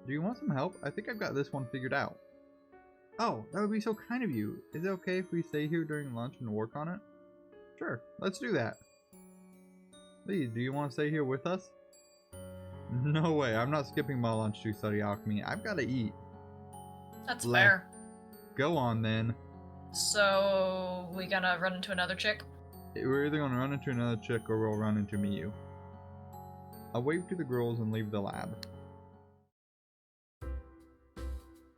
Speaker 1: Do you want some help? I think I've got this one figured out. Oh, that would be so kind of you. Is it okay if we stay here during lunch and work on it? Sure, let's do that. Lee, do you want to stay here with us? No way, I'm not skipping my lunch to study alchemy. I've got to eat.
Speaker 2: That's fair.
Speaker 1: Go on then.
Speaker 2: So, we gonna run into another chick?
Speaker 1: We're either gonna run into another chick or we'll run into Miyu. I'll wave to the girls and leave the lab.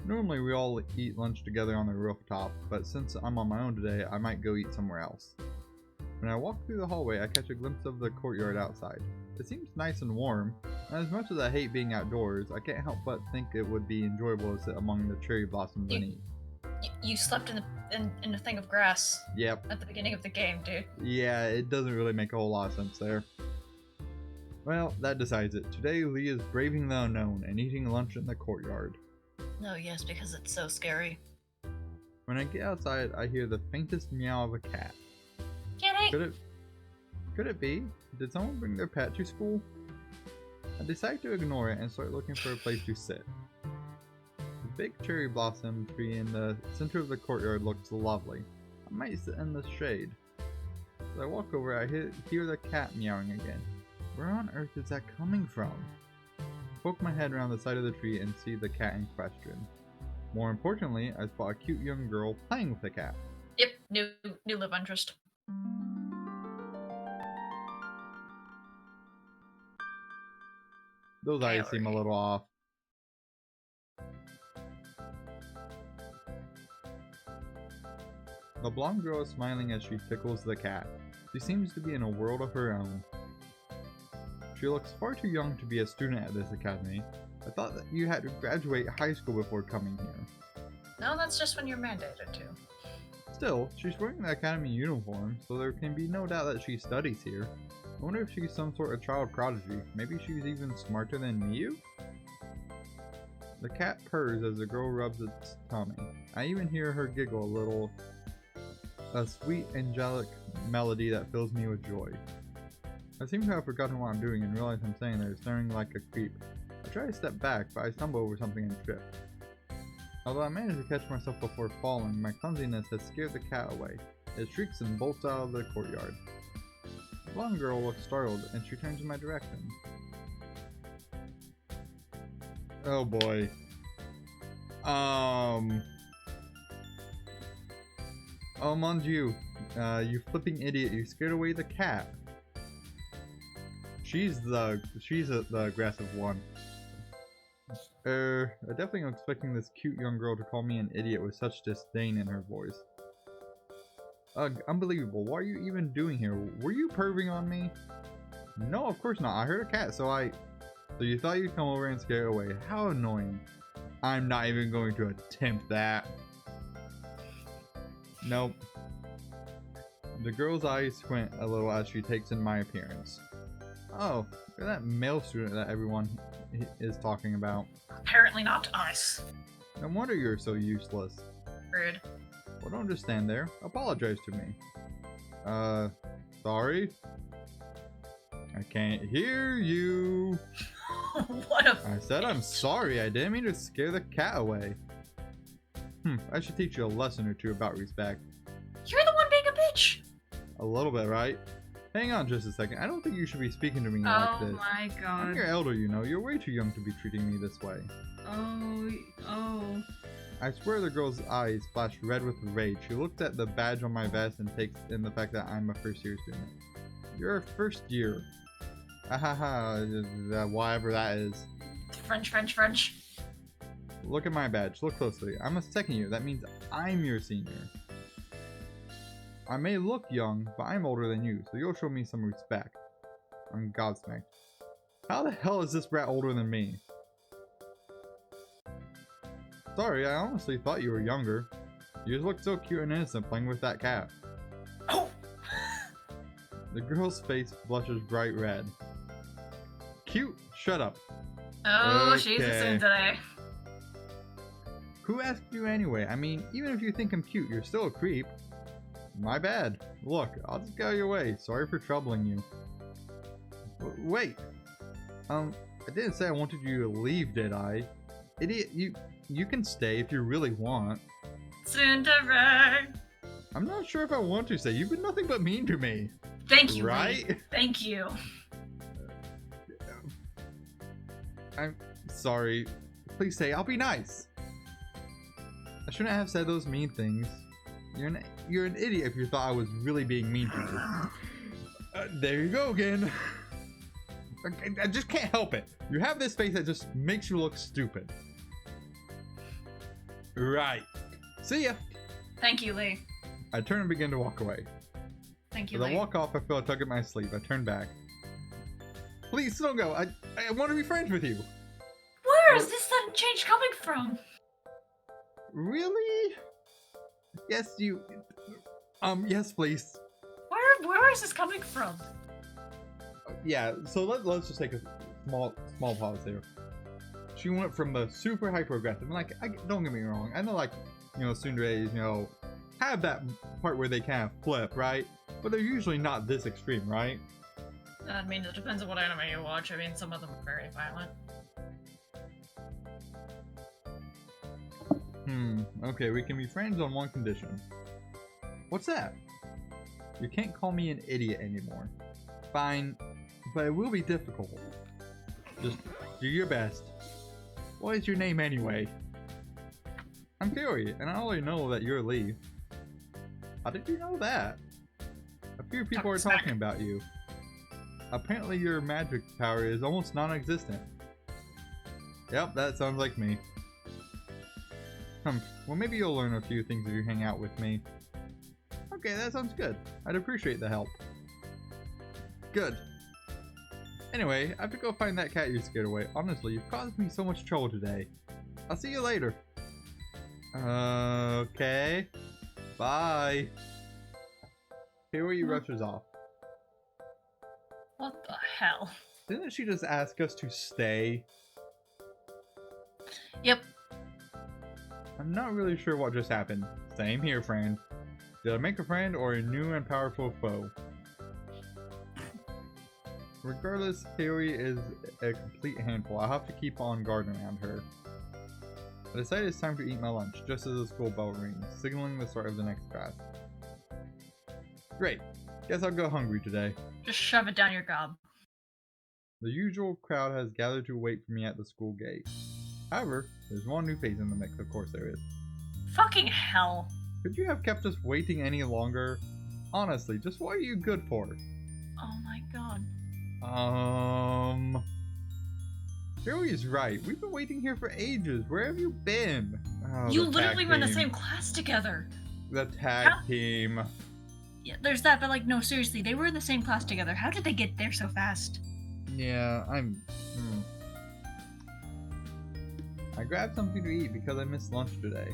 Speaker 1: Normally we all eat lunch together on the rooftop, but since I'm on my own today, I might go eat somewhere else. When I walk through the hallway, I catch a glimpse of the courtyard outside. It seems nice and warm, and as much as I hate being outdoors, I can't help but think it would be enjoyable to sit among the cherry blossoms and eat.
Speaker 2: You slept in a thing of grass.
Speaker 1: Yep.
Speaker 2: At the beginning of the game, dude.
Speaker 1: Yeah, it doesn't really make a whole lot of sense there. Well, that decides it. Today, Lee is braving the unknown and eating lunch in the courtyard.
Speaker 2: Oh yes, because it's so scary.
Speaker 1: When I get outside, I hear the faintest meow of a cat.
Speaker 2: Kitty!
Speaker 1: Could it be? Did someone bring their pet to school? I decide to ignore it and start looking for a place to sit. The big cherry blossom tree in the center of the courtyard looks lovely. I might sit in the shade. As I walk over, I hear the cat meowing again. Where on earth is that coming from? I poke my head around the side of the tree and see the cat in question. More importantly, I spot a cute young girl playing with the cat.
Speaker 2: Yep, new love interest.
Speaker 1: Those eyes seem a little off. The blonde girl is smiling as she tickles the cat. She seems to be in a world of her own. She looks far too young to be a student at this academy. I thought that you had to graduate high school before coming here.
Speaker 2: No, that's just when you're mandated to.
Speaker 1: Still, she's wearing the academy uniform, so there can be no doubt that she studies here. I wonder if she's some sort of child prodigy. Maybe she's even smarter than Miyu? The cat purrs as the girl rubs its tummy. I even hear her giggle a little. a sweet, angelic melody that fills me with joy. I seem to have forgotten what I'm doing and realize I'm standing there staring like a creep. I try to step back, but I stumble over something and trip. Although I manage to catch myself before falling, my clumsiness has scared the cat away. It shrieks and bolts out of the courtyard. The blonde girl looks startled, and she turns in my direction. Oh boy. Oh, mon Dieu. You flipping idiot, you scared away the cat. She's the aggressive one. I definitely am expecting this cute young girl to call me an idiot with such disdain in her voice. Ugh, unbelievable. What are you even doing here? Were you perving on me? No, of course not. I heard a cat, so you thought you'd come over and scare it away. How annoying. I'm not even going to attempt that. Nope. The girl's eyes squint a little as she takes in my appearance. Oh, you're that male student that everyone is talking about.
Speaker 2: Apparently not us.
Speaker 1: No wonder you're so useless.
Speaker 2: Rude.
Speaker 1: Well, don't just stand there. Apologize to me. Sorry? I can't hear you.
Speaker 2: What a
Speaker 1: I said I'm sorry. I didn't mean to scare the cat away. I should teach you a lesson or two about respect.
Speaker 2: You're the one being a bitch!
Speaker 1: A little bit, right? Hang on just a second. I don't think you should be speaking to me like this.
Speaker 3: Oh my god.
Speaker 1: I'm your elder, you know. You're way too young to be treating me this way.
Speaker 3: Oh.
Speaker 1: I swear the girl's eyes flashed red with rage. She looked at the badge on my vest and takes in the fact that I'm a first-year student. You're a first year. Ahaha, whatever that is.
Speaker 2: French.
Speaker 1: Look at my badge. Look closely. I'm a second year. That means I'm your senior. I may look young, but I'm older than you, so you'll show me some respect. I'm gobsmacked. How the hell is this rat older than me? Sorry, I honestly thought you were younger. You just look so cute and innocent playing with that cat.
Speaker 2: Oh!
Speaker 1: The girl's face blushes bright red. Cute? Shut up.
Speaker 2: Oh,
Speaker 1: Okay.
Speaker 2: she's a sin today.
Speaker 1: Who asked you anyway? I mean, even if you think I'm cute, you're still a creep. My bad. Look, I'll just go your way. Sorry for troubling you. Wait. I didn't say I wanted you to leave, did I? Idiot, you can stay if you really want.
Speaker 2: Cinderella.
Speaker 1: I'm not sure if I want to stay. You've been nothing but mean to me.
Speaker 2: Thank you,
Speaker 1: right?
Speaker 2: Lee. Thank you.
Speaker 1: I'm sorry. Please stay. I'll be nice. I shouldn't have said those mean things. You're an idiot if you thought I was really being mean to you. There you go again. I just can't help it. You have this face that just makes you look stupid. Right. See ya.
Speaker 2: Thank you, Lee.
Speaker 1: I turn and begin to walk away.
Speaker 2: Thank you,
Speaker 1: As I
Speaker 2: Lee.
Speaker 1: walk off, I feel a tug at my sleeve. I turn back. Please don't go. I want to be friends with you.
Speaker 2: Where is this sudden change coming from?
Speaker 1: Really? Yes, you. Yes, please.
Speaker 2: Where is this coming from?
Speaker 1: Yeah. So let's just take a small pause there. She went from the super hyper aggressive. Like, don't get me wrong. I know, like, tsunderes, have that part where they kind of flip, right? But they're usually not this extreme, right?
Speaker 2: I mean, it depends on what anime you watch. I mean, some of them are very violent.
Speaker 1: Okay, we can be friends on one condition. What's that? You can't call me an idiot anymore. Fine, but it will be difficult. Just do your best. What is your name anyway? I'm Fury, and I already know that you're Lee. How did you know that? A few people are talking about you. Apparently your magic power is almost non-existent. Yep, that sounds like me. Well, maybe you'll learn a few things if you hang out with me. Okay, that sounds good. I'd appreciate the help. Good. Anyway, I have to go find that cat you scared away. Honestly, you've caused me so much trouble today. I'll see you later. Okay. Bye. Huey rushes off.
Speaker 2: What the hell?
Speaker 1: Didn't she just ask us to stay?
Speaker 2: Yep.
Speaker 1: I'm not really sure what just happened. Same here, friend. Did I make a friend or a new and powerful foe? Regardless, Kaori is a complete handful. I'll have to keep on guard around her. I decided it's time to eat my lunch, just as the school bell rings, signaling the start of the next class. Great. Guess I'll go hungry today.
Speaker 2: Just shove it down your gob.
Speaker 1: The usual crowd has gathered to wait for me at the school gate. However, there's one new face in the mix, of course there is.
Speaker 2: Fucking hell.
Speaker 1: Could you have kept us waiting any longer? Honestly, just what are you good for?
Speaker 2: Oh my god.
Speaker 1: Joey's right. We've been waiting here for ages. Where have you been? Oh,
Speaker 2: You
Speaker 1: the
Speaker 2: literally
Speaker 1: tag
Speaker 2: were in the
Speaker 1: team.
Speaker 2: same class together.
Speaker 1: The tag
Speaker 2: How-
Speaker 1: team.
Speaker 2: Yeah, there's that, but like, no, seriously, they were in the same class together. How did they get there so fast?
Speaker 1: Yeah, I grabbed something to eat because I missed lunch today.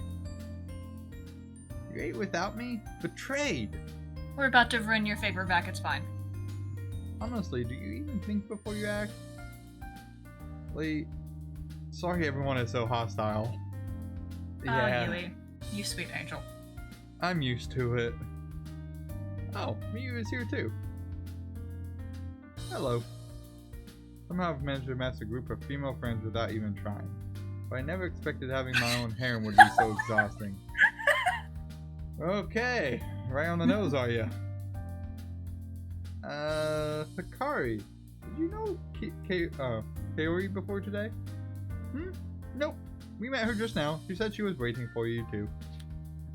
Speaker 1: You ate without me? Betrayed!
Speaker 2: We're about to ruin your favorite back, it's fine.
Speaker 1: Honestly, do you even think before you act? Lee, sorry everyone is so hostile. Yeah,
Speaker 2: Yui, you sweet angel.
Speaker 1: I'm used to it. Oh, Miyu is here too. Hello. Somehow I've managed to amass a group of female friends without even trying. But I never expected having my own harem would be so exhausting. Okay, right on the nose are you? Hikari, did you know Kaori before today? Nope. We met her just now. She said she was waiting for you too.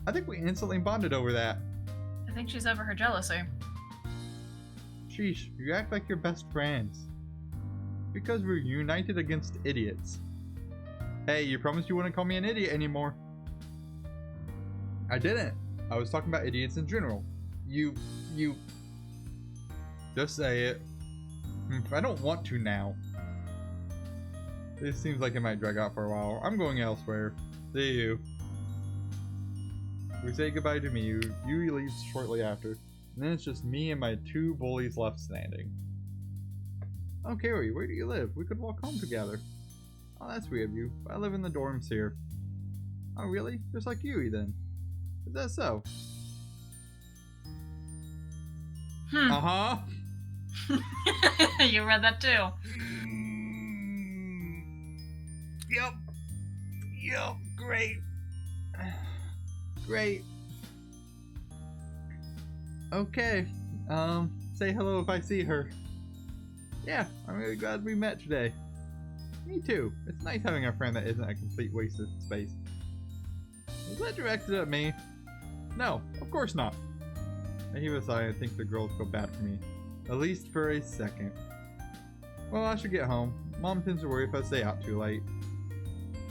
Speaker 1: I think we instantly bonded over that.
Speaker 2: I think she's over her jealousy.
Speaker 1: Sheesh, you act like you're best friends. Because we're united against idiots. Hey, you promised you wouldn't call me an idiot anymore. I didn't. I was talking about idiots in general. You... Just say it. I don't want to now. This seems like it might drag out for a while. I'm going elsewhere. See you. We say goodbye to Miyu. Yui leaves shortly after. And then it's just me and my two bullies left standing. Oh, Kaori, where do you live? We could walk home together. Oh, that's sweet of you. I live in the dorms here. Oh, really? Just like Yui, then. Is that so? Uh-huh.
Speaker 2: You read that too.
Speaker 1: Yep. Great. Great. Okay. Say hello if I see her. Yeah, I'm really glad we met today. Me too. It's nice having a friend that isn't a complete waste of space. Was that directed at me? No, of course not. I heave a sigh and think the girls feel bad for me. At least for a second. Well, I should get home. Mom tends to worry if I stay out too late.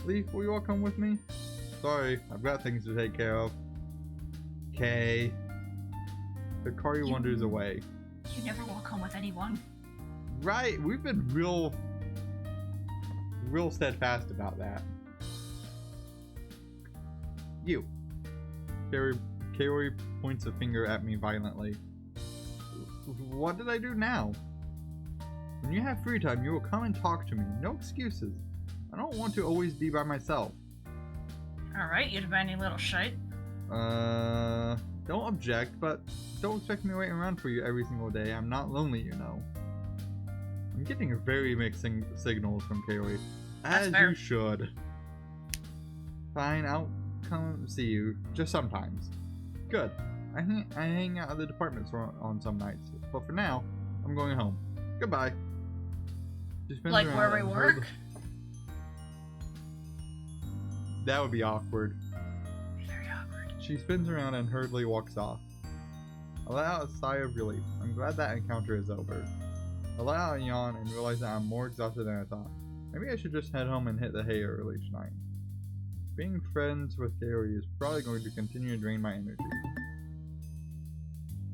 Speaker 1: Leaf, will you walk home with me? Sorry, I've got things to take care of. Okay. Hikari wanders away.
Speaker 2: You never walk home with anyone.
Speaker 1: Right, we've been real steadfast about that. You. Kaori points a finger at me violently. What did I do now? When you have free time, you will come and talk to me. No excuses. I don't want to always be by myself.
Speaker 2: Alright, you demanding little shite.
Speaker 1: Don't object, but don't expect me waiting around for you every single day. I'm not lonely, you know. I'm getting very mixed signals from Kaori. As
Speaker 2: fair.
Speaker 1: you should. Fine, I'll come see you. Just sometimes. Good. I hang out at the department store on some nights. But for now, I'm going home. Goodbye. She spins
Speaker 2: Like
Speaker 1: around
Speaker 2: where we
Speaker 1: and
Speaker 2: work?
Speaker 1: That would be awkward.
Speaker 2: Very awkward.
Speaker 1: She spins around and hurriedly walks off. I let out a sigh of relief. I'm glad that encounter is over. I let out a yawn and realized that I'm more exhausted than I thought. Maybe I should just head home and hit the hay early tonight. Being friends with Kaori is probably going to continue to drain my energy.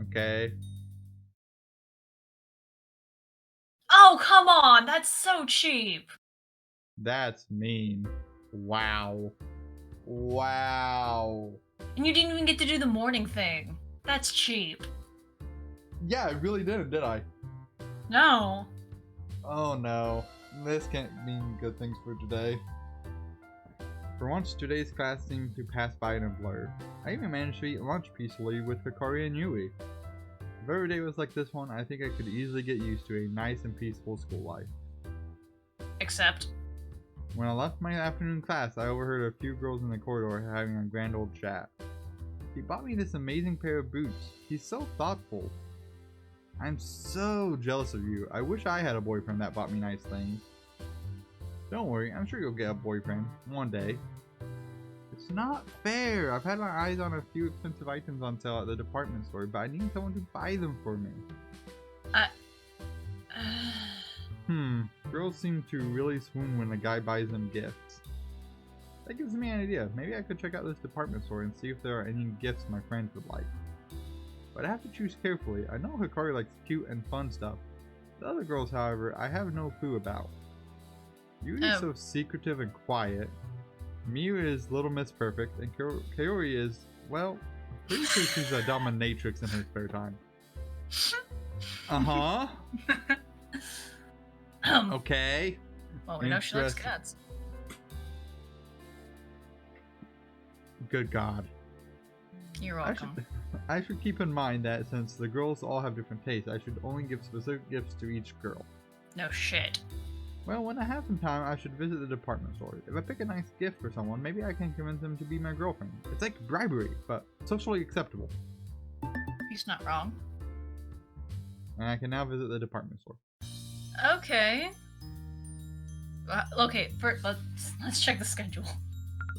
Speaker 1: Okay.
Speaker 2: Oh, come on! That's so cheap!
Speaker 1: That's mean. Wow. Wow.
Speaker 2: And you didn't even get to do the morning thing. That's cheap.
Speaker 1: Yeah, I really didn't, did I?
Speaker 2: No.
Speaker 1: Oh no. This can't mean good things for today. For once, today's class seemed to pass by in a blur. I even managed to eat lunch peacefully with Hikari and Yui. If every day was like this one, I think I could easily get used to a nice and peaceful school life.
Speaker 2: Except.
Speaker 1: When I left my afternoon class, I overheard a few girls in the corridor having a grand old chat. He bought me this amazing pair of boots. He's so thoughtful. I'm so jealous of you. I wish I had a boyfriend that bought me nice things. Don't worry, I'm sure you'll get a boyfriend one day. It's not fair. I've had my eyes on a few expensive items on sale at the department store, but I need someone to buy them for me. Girls seem to really swoon when a guy buys them gifts. That gives me an idea. Maybe I could check out this department store and see if there are any gifts my friends would like. But I have to choose carefully. I know Hikari likes cute and fun stuff. The other girls, however, I have no clue about. Yui is so secretive and quiet. Miyu is Little Miss Perfect, and Kaori is, well, I'm pretty sure she's a dominatrix in her spare time. Uh-huh. Okay.
Speaker 2: Well, we know she likes cats.
Speaker 1: Good God.
Speaker 2: You're welcome.
Speaker 1: I should keep in mind that since the girls all have different tastes, I should only give specific gifts to each girl.
Speaker 2: No shit.
Speaker 1: Well, when I have some time, I should visit the department store. If I pick a nice gift for someone, maybe I can convince them to be my girlfriend. It's like bribery, but socially acceptable.
Speaker 2: He's not wrong.
Speaker 1: And I can now visit the department store.
Speaker 2: Okay. Okay, first, let's check the schedule.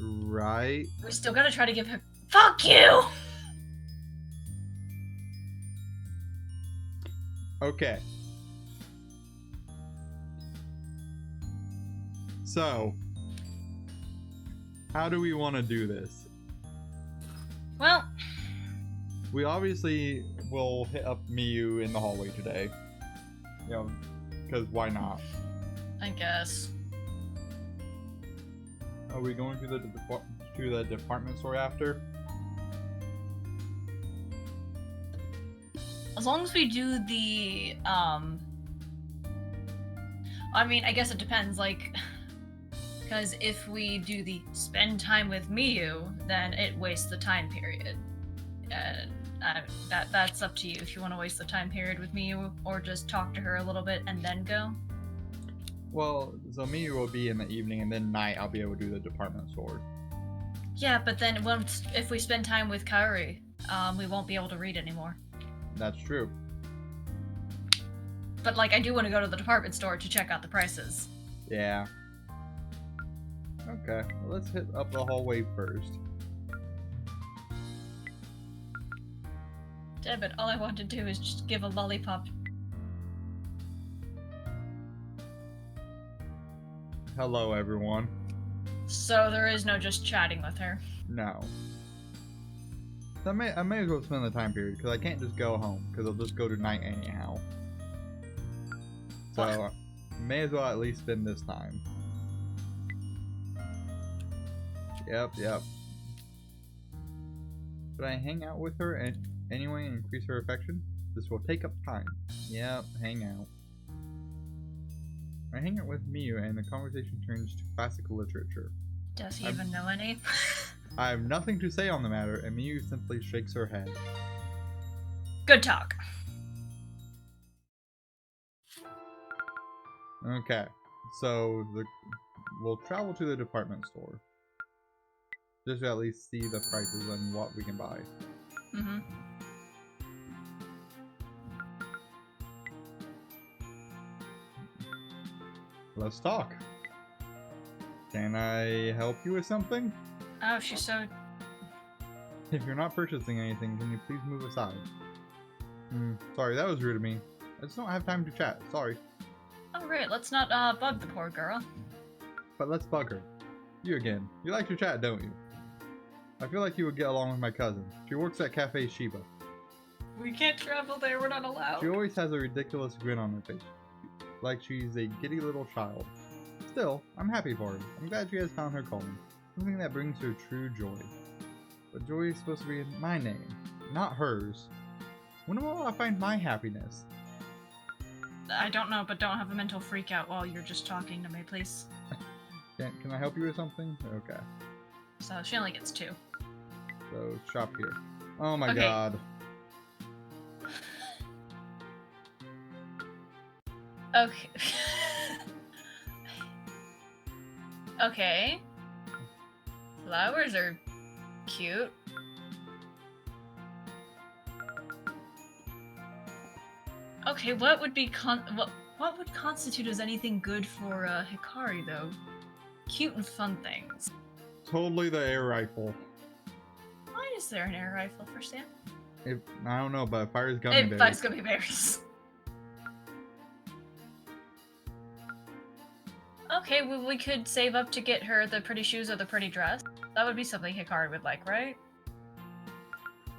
Speaker 1: Right.
Speaker 2: We still gotta try to give him. Fuck you!
Speaker 1: Okay. So, how do we want to do this?
Speaker 2: Well,
Speaker 1: we obviously will hit up Miyu in the hallway today. You know, because why not?
Speaker 2: I guess.
Speaker 1: Are we going to the department store after?
Speaker 2: As long as we do the, I mean, I guess it depends, like, because if we do the spend time with Miyu, then it wastes the time period. And that's up to you if you want to waste the time period with Miyu, or just talk to her a little bit and then go.
Speaker 1: Well, so Miyu will be in the evening, and then night I'll be able to do the department store.
Speaker 2: Yeah, but then if we spend time with Kaori, we won't be able to read anymore.
Speaker 1: That's true.
Speaker 2: But, like, I do want to go to the department store to check out the prices.
Speaker 1: Yeah. Okay, well, let's hit up the hallway first.
Speaker 2: Damn it, all I want to do is just give a lollipop.
Speaker 1: Hello, everyone.
Speaker 2: So there is no just chatting with her.
Speaker 1: No. So I may as well spend the time period, because I can't just go home, because I'll just go to night anyhow. So, I may as well at least spend this time. Yep. Should I hang out with her anyway and increase her affection? This will take up time. Yep, hang out. I hang out with Miyu and the conversation turns to classical literature.
Speaker 2: Does he even know any?
Speaker 1: I have nothing to say on the matter, and Miyu simply shakes her head.
Speaker 2: Good talk.
Speaker 1: Okay, so we'll travel to the department store. Just to at least see the prices and what we can buy.
Speaker 2: Mm-hmm.
Speaker 1: Let's talk. Can I help you with something?
Speaker 2: Oh, she's so...
Speaker 1: If you're not purchasing anything, can you please move aside? Sorry, that was rude of me. I just don't have time to chat, sorry.
Speaker 2: Oh, right, let's not bug the poor girl.
Speaker 1: But let's bug her. You again. You like to chat, don't you? I feel like you would get along with my cousin. She works at Cafe Shiba.
Speaker 2: We can't travel there, we're not allowed.
Speaker 1: She always has a ridiculous grin on her face. Like she's a giddy little child. Still, I'm happy for her. I'm glad she has found her calling. Something that brings her true joy. But joy is supposed to be my name, not hers. When will I find my happiness?
Speaker 2: I don't know, but don't have a mental freak out while you're just talking to me, please.
Speaker 1: Can I help you with something? Okay.
Speaker 2: So she only gets 2.
Speaker 1: So shop here. Oh my
Speaker 2: Okay.
Speaker 1: god.
Speaker 2: Okay. Okay. Flowers are cute. Okay, what would be what would constitute as anything good for Hikari though? Cute and fun things.
Speaker 1: Totally the air rifle.
Speaker 2: Why is there an air rifle for Sam?
Speaker 1: I don't know, but it fires gummy
Speaker 2: It
Speaker 1: bears.
Speaker 2: fires gummy bears. Okay, well, we could save up to get her the pretty shoes or the pretty dress. That would be something Hikari would like, right?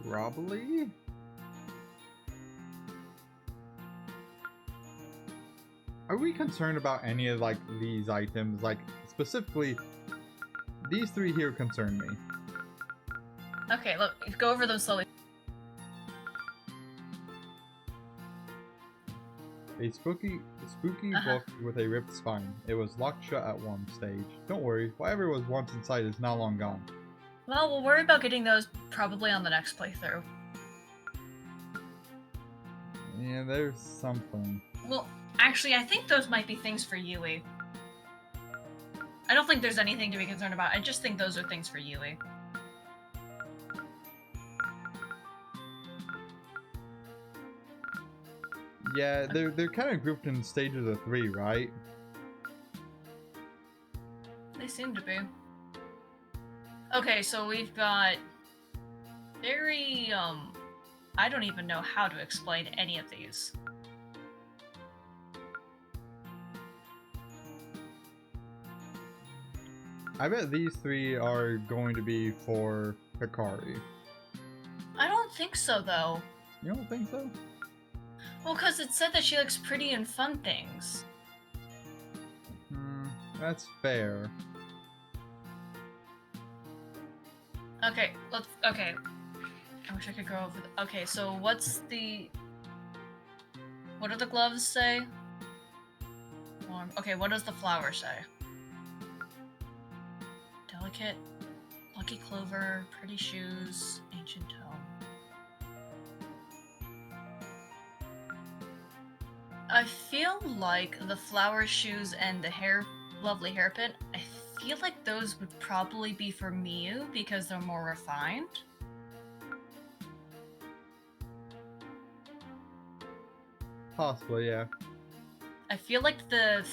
Speaker 1: Probably? Are we concerned about any of, like, these items? Like, specifically, these 3 here concern me.
Speaker 2: Okay, look, go over them slowly.
Speaker 1: A spooky book with a ripped spine. It was locked shut at one stage. Don't worry, whatever was once inside is now long gone.
Speaker 2: Well, we'll worry about getting those probably on the next playthrough.
Speaker 1: Yeah, there's something.
Speaker 2: Well, actually, I think those might be things for Yui. I don't think there's anything to be concerned about. I just think those are things for Yui.
Speaker 1: Yeah, they're kind of grouped in stages of 3, right?
Speaker 2: They seem to be. Okay, so we've got very, I don't even know how to explain any of these.
Speaker 1: I bet these 3 are going to be for Hikari.
Speaker 2: I don't think so, though.
Speaker 1: You don't think so?
Speaker 2: Well, because it said that she likes pretty and fun things.
Speaker 1: That's fair.
Speaker 2: Okay, okay. I wish I could go over okay, so what do the gloves say? Warm. Okay, what does the flower say? Delicate, lucky clover, pretty shoes, ancient tome. I feel like the flower shoes and the lovely hairpin, I feel like those would probably be for Miyu because they're more refined.
Speaker 1: Possibly, yeah.
Speaker 2: I feel like the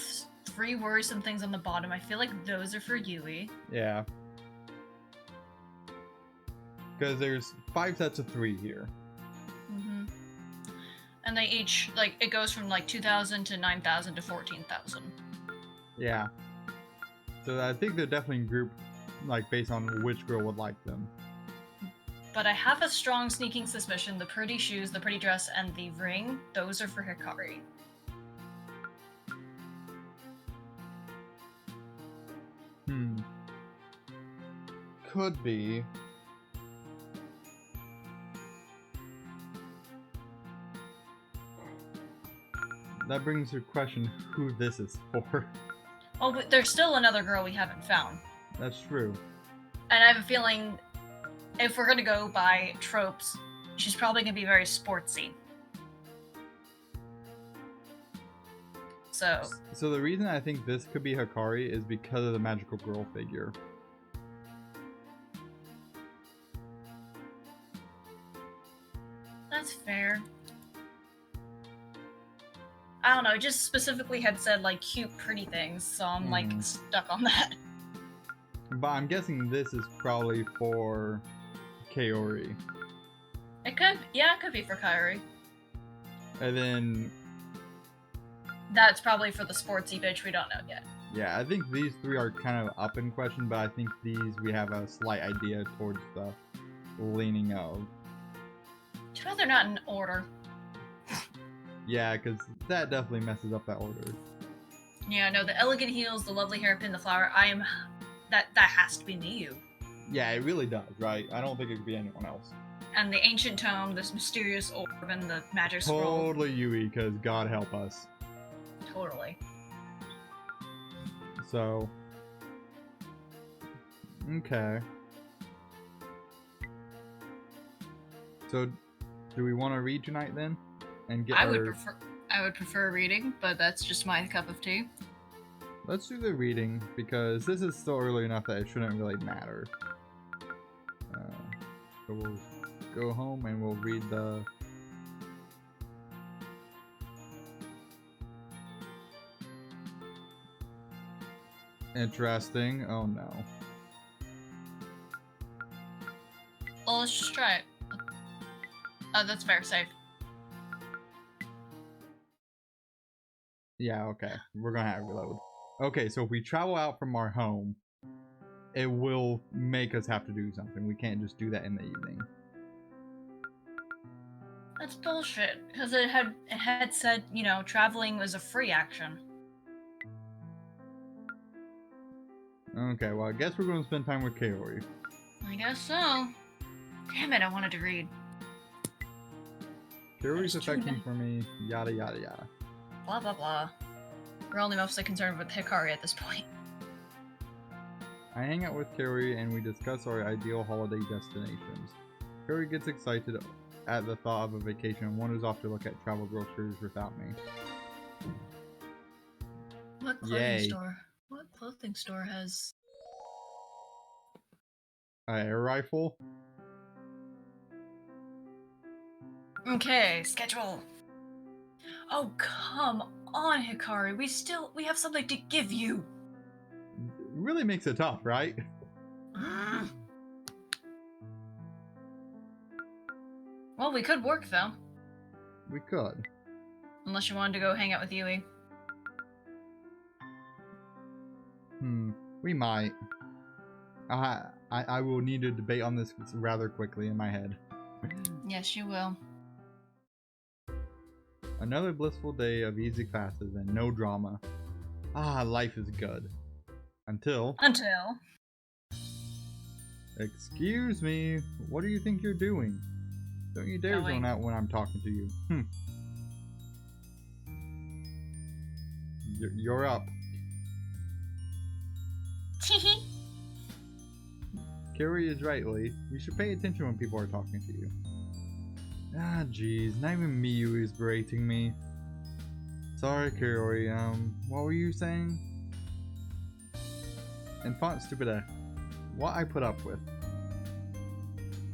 Speaker 2: 3 worrisome things on the bottom, I feel like those are for Yui.
Speaker 1: Yeah. Because there's 5 sets of 3 here.
Speaker 2: Mm-hmm. And they each, like, it goes from, like, 2,000 to 9,000 to 14,000.
Speaker 1: Yeah. So I think they're definitely grouped, like, based on which girl would like them.
Speaker 2: But I have a strong sneaking suspicion the pretty shoes, the pretty dress, and the ring, those are for Hikari.
Speaker 1: Could be. That brings to question who this is for.
Speaker 2: Oh, but there's still another girl we haven't found.
Speaker 1: That's true.
Speaker 2: And I have a feeling, if we're gonna go by tropes, she's probably gonna be very sportsy.
Speaker 1: So the reason I think this could be Hikari is because of the magical girl figure.
Speaker 2: That's fair. I don't know, it just specifically had said, like, cute, pretty things, so I'm, like, stuck on that.
Speaker 1: But I'm guessing this is probably for Kaori.
Speaker 2: It could, yeah, it could be for Kaori.
Speaker 1: And then...
Speaker 2: That's probably for the sportsy bitch, we don't know yet.
Speaker 1: Yeah, I think these 3 are kind of up in question, but I think these we have a slight idea towards the leaning of.
Speaker 2: Too bad they're not in order.
Speaker 1: Yeah, because that definitely messes up that order.
Speaker 2: Yeah, no, the elegant heels, the lovely hairpin, the flower, that has to be Miyu.
Speaker 1: Yeah, it really does, right? I don't think it could be anyone else.
Speaker 2: And the ancient tome, this mysterious orb, and the magic scroll.
Speaker 1: Totally Yui, because God help us.
Speaker 2: Totally.
Speaker 1: So, Okay. So, do we want to read tonight then? And get
Speaker 2: I would prefer reading, but that's just my cup of tea.
Speaker 1: Let's do the reading, because this is still early enough that it shouldn't really matter. So we'll go home and we'll read the... Interesting. Oh no.
Speaker 2: Well, let's just try it. That's fair, safe.
Speaker 1: Yeah, okay. We're gonna have to reload. Okay, so if we travel out from our home, it will make us have to do something. We can't just do that in the evening.
Speaker 2: That's bullshit, because it had said, you know, traveling was a free action.
Speaker 1: Okay, well, I guess we're going to spend time with Kaori.
Speaker 2: I guess so. Damn it, I wanted to read.
Speaker 1: Kaori's affection for me, yada yada yada.
Speaker 2: Blah blah blah. We're only mostly concerned with Hikari at this point.
Speaker 1: I hang out with Kaori and we discuss our ideal holiday destinations. Kaori gets excited at the thought of a vacation and wanders off to look at travel brochures without me.
Speaker 2: What clothing store? What clothing store has
Speaker 1: Air rifle?
Speaker 2: Okay, schedule. Oh, come on, Hikari. We have something to give you.
Speaker 1: Really makes it tough, right?
Speaker 2: Well, we could work, though.
Speaker 1: We could.
Speaker 2: Unless you wanted to go hang out with Yui.
Speaker 1: We might. I will need to debate on this rather quickly in my head.
Speaker 2: Yes, you will.
Speaker 1: Another blissful day of easy classes and no drama. Ah, life is good. Until... Excuse me, what do you think you're doing? Don't you dare zone out when I'm talking to you. You're up. Kaori is right, Lee. You should pay attention when people are talking to you. Ah, jeez, not even Miyu is berating me. Sorry, Kaori, what were you saying? And font stupid F. What I put up with.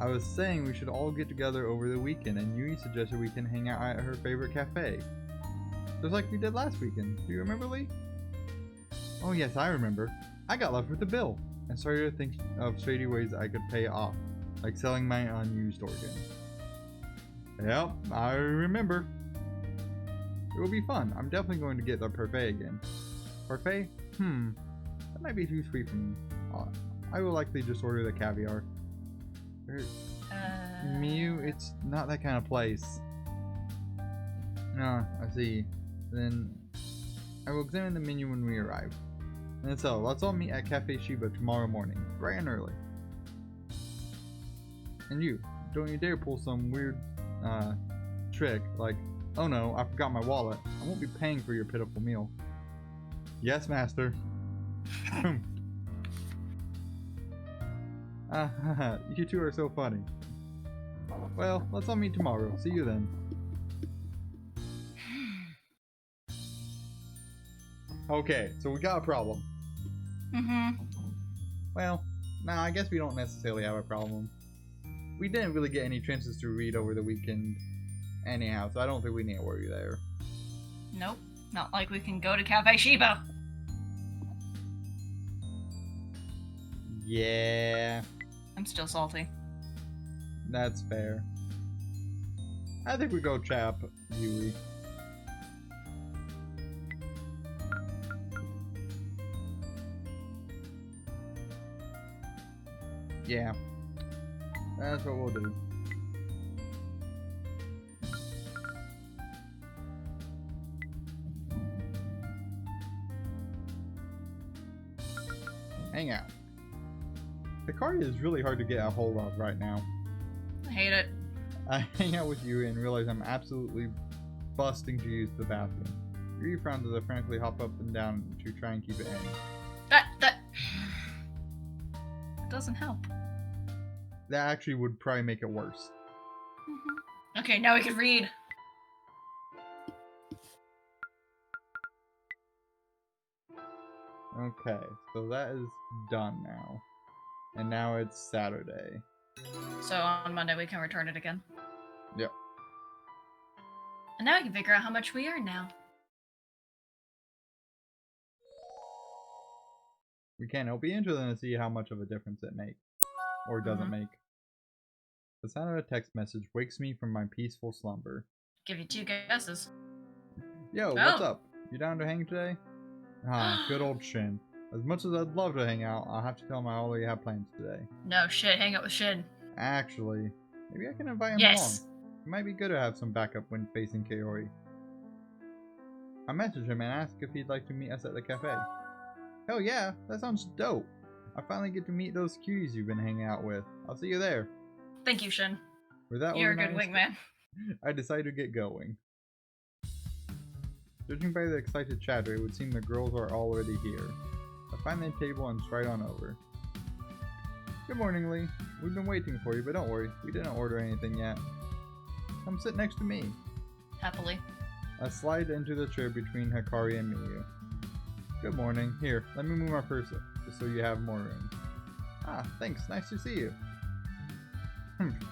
Speaker 1: I was saying we should all get together over the weekend, and Yui suggested we can hang out at her favorite cafe. Just like we did last weekend. Do you remember, Lee? Oh yes, I remember. I got left with the bill, and started to think of shady ways I could pay it off, like selling my unused organ. Yep, I remember. It will be fun. I'm definitely going to get the parfait again. Parfait? That might be too sweet for me. I will likely just order the caviar. Miyu, it's not that kind of place. I see. Then I will examine the menu when we arrive. And so, let's all meet at Cafe Shiba tomorrow morning, bright and early. And you, don't you dare pull some weird trick like, oh no, I forgot my wallet. I won't be paying for your pitiful meal. Yes, master. You two are so funny. Well, let's all meet tomorrow. See you then. Okay, so we got a problem. Well, nah, I guess we don't necessarily have a problem. We didn't really get any chances to read over the weekend anyhow, so I don't think we need to worry there.
Speaker 2: Nope, not like we can go to Cafe Shiba.
Speaker 1: Yeah.
Speaker 2: I'm still salty.
Speaker 1: That's fair. I think we go chap Yui. Yeah. That's what we'll do. Hang out. Hikari is really hard to get a hold of right now.
Speaker 2: I hate it.
Speaker 1: I hang out with you and realize I'm absolutely busting to use the bathroom. Yuri frowns as I frantically hop up and down to try and keep it in.
Speaker 3: doesn't help.
Speaker 1: That actually would probably make it worse.
Speaker 2: Okay, now we can read.
Speaker 1: Okay, so that is done now. And now it's Saturday.
Speaker 2: So on Monday we can return it again.
Speaker 1: Yep.
Speaker 2: And now we can figure out how much we earn now.
Speaker 1: It'll be interesting to see how much of a difference it makes. Or doesn't make. The sound of a text message wakes me from my peaceful slumber.
Speaker 2: Give you 2 guesses.
Speaker 1: Yo, what's up? You down to hang today? Ah, good old Shin. As much as I'd love to hang out, I'll have to tell him I already have plans today.
Speaker 2: No shit, hang out with Shin.
Speaker 1: Actually, maybe I can invite him
Speaker 2: Yes.
Speaker 1: along. It might be good to have some backup when facing Kaori. I messaged him and asked if he'd like to meet us at the cafe. Hell yeah, that sounds dope. I finally get to meet those cuties you've been hanging out with. I'll see you there.
Speaker 2: Thank you, Shin.
Speaker 1: With that
Speaker 2: You're a good
Speaker 1: organized,
Speaker 2: wingman.
Speaker 1: I decided to get going. Judging by the excited chatter, it would seem the girls are already here. I find the table and stride on over. Good morning, Lee. We've been waiting for you, but don't worry, we didn't order anything yet. Come sit next to me.
Speaker 2: Happily.
Speaker 1: I slide into the chair between Hikari and Miyu. Good morning. Here, let me move my purse up, just so you have more room. Ah, thanks. Nice to see you.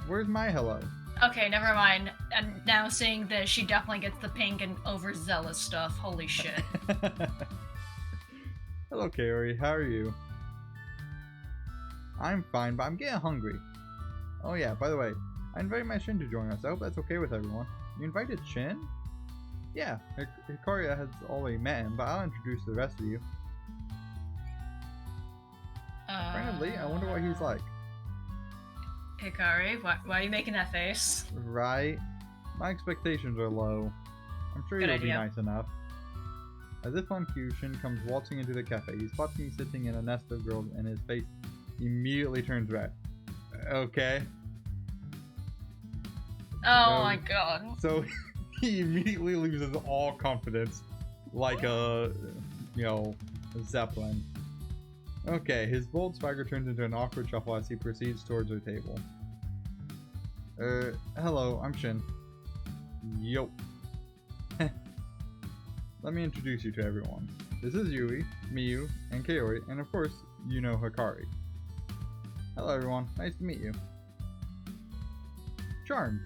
Speaker 1: Where's my hello?
Speaker 2: Okay, never mind. And now seeing this, she definitely gets the pink and overzealous stuff. Holy shit.
Speaker 1: Hello, Kaori. How are you? I'm fine, but I'm getting hungry. Oh yeah, by the way, I invited my Shin to join us. I hope that's okay with everyone. You invited Shin? Yeah, Hikaria has already met him, but I'll introduce the rest of you. Friendly, I wonder what he's like.
Speaker 2: Hikari, why are you making that face?
Speaker 1: Right? My expectations are low. I'm sure
Speaker 2: Good
Speaker 1: he'll be
Speaker 2: idea.
Speaker 1: nice enough. As if on cue, Shin comes waltzing into the cafe. He spots me sitting in a nest of girls and his face immediately turns red. Okay.
Speaker 2: Oh my god.
Speaker 1: So he immediately loses all confidence, like a, a zeppelin. Okay, his bold swagger turns into an awkward shuffle as he proceeds towards our table. Hello, I'm Shin. Yo. Let me introduce you to everyone. This is Yui, Miyu, and Kaori, and of course, you know Hikari. Hello everyone, nice to meet you. Charmed.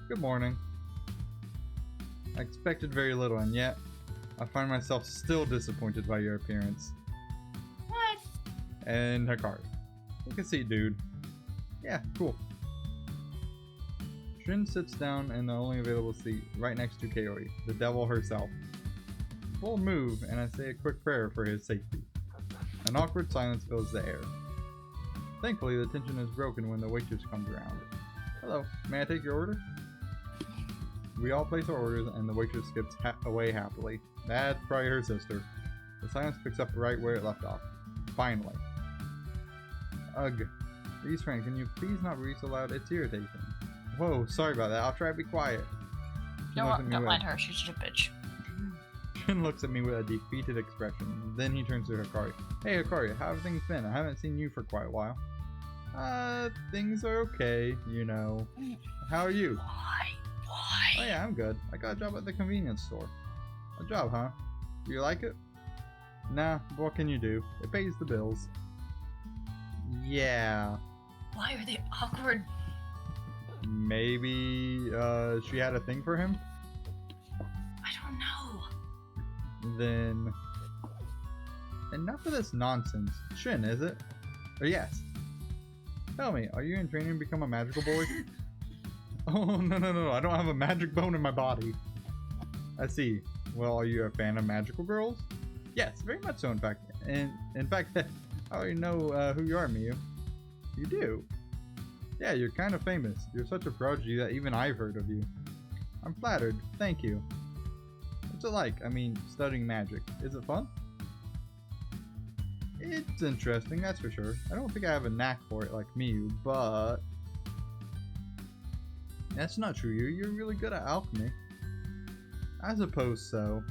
Speaker 1: Good morning. I expected very little, and yet, I find myself still disappointed by your appearance.
Speaker 2: What?
Speaker 1: And Hikari. Take a seat, dude. Yeah, cool. Shin sits down in the only available seat, right next to Kaori, the devil herself. Bold move, and I say a quick prayer for his safety. An awkward silence fills the air. Thankfully, the tension is broken when the waitress comes around. Hello, may I take your order? We all place our orders, and the waitress skips away happily. That's probably her sister. The silence picks up right where it left off. Finally. Ugh. Please, friend, can you please not read so loud? It's irritating. Whoa, sorry about that. I'll try to be quiet.
Speaker 2: Don't mind her. She's just a bitch.
Speaker 1: Shin looks at me with a defeated expression. Then he turns to Hikari. Hey, Hikari, how have things been? I haven't seen you for quite a while. Things are okay, you know. How are you?
Speaker 2: Why?
Speaker 1: Oh yeah, I'm good. I got a job at the convenience store. A job, huh? Do you like it? Nah, but what can you do? It pays the bills. Yeah.
Speaker 2: Why are they awkward?
Speaker 1: Maybe, she had a thing for him?
Speaker 2: I don't know.
Speaker 1: Then... Enough of this nonsense. Shin, is it? Or yes. Tell me, are you in training to become a magical boy? Oh, no, I don't have a magic bone in my body. I see. Well, are you a fan of magical girls? Yes, very much so, in fact. And, in fact, I already know who you are, Miyu. You do? Yeah, you're kind of famous. You're such a prodigy that even I've heard of you. I'm flattered. Thank you. What's it like? I mean, studying magic. Is it fun? It's interesting, that's for sure. I don't think I have a knack for it like Miyu, but... That's not true, you're really good at alchemy. I suppose so.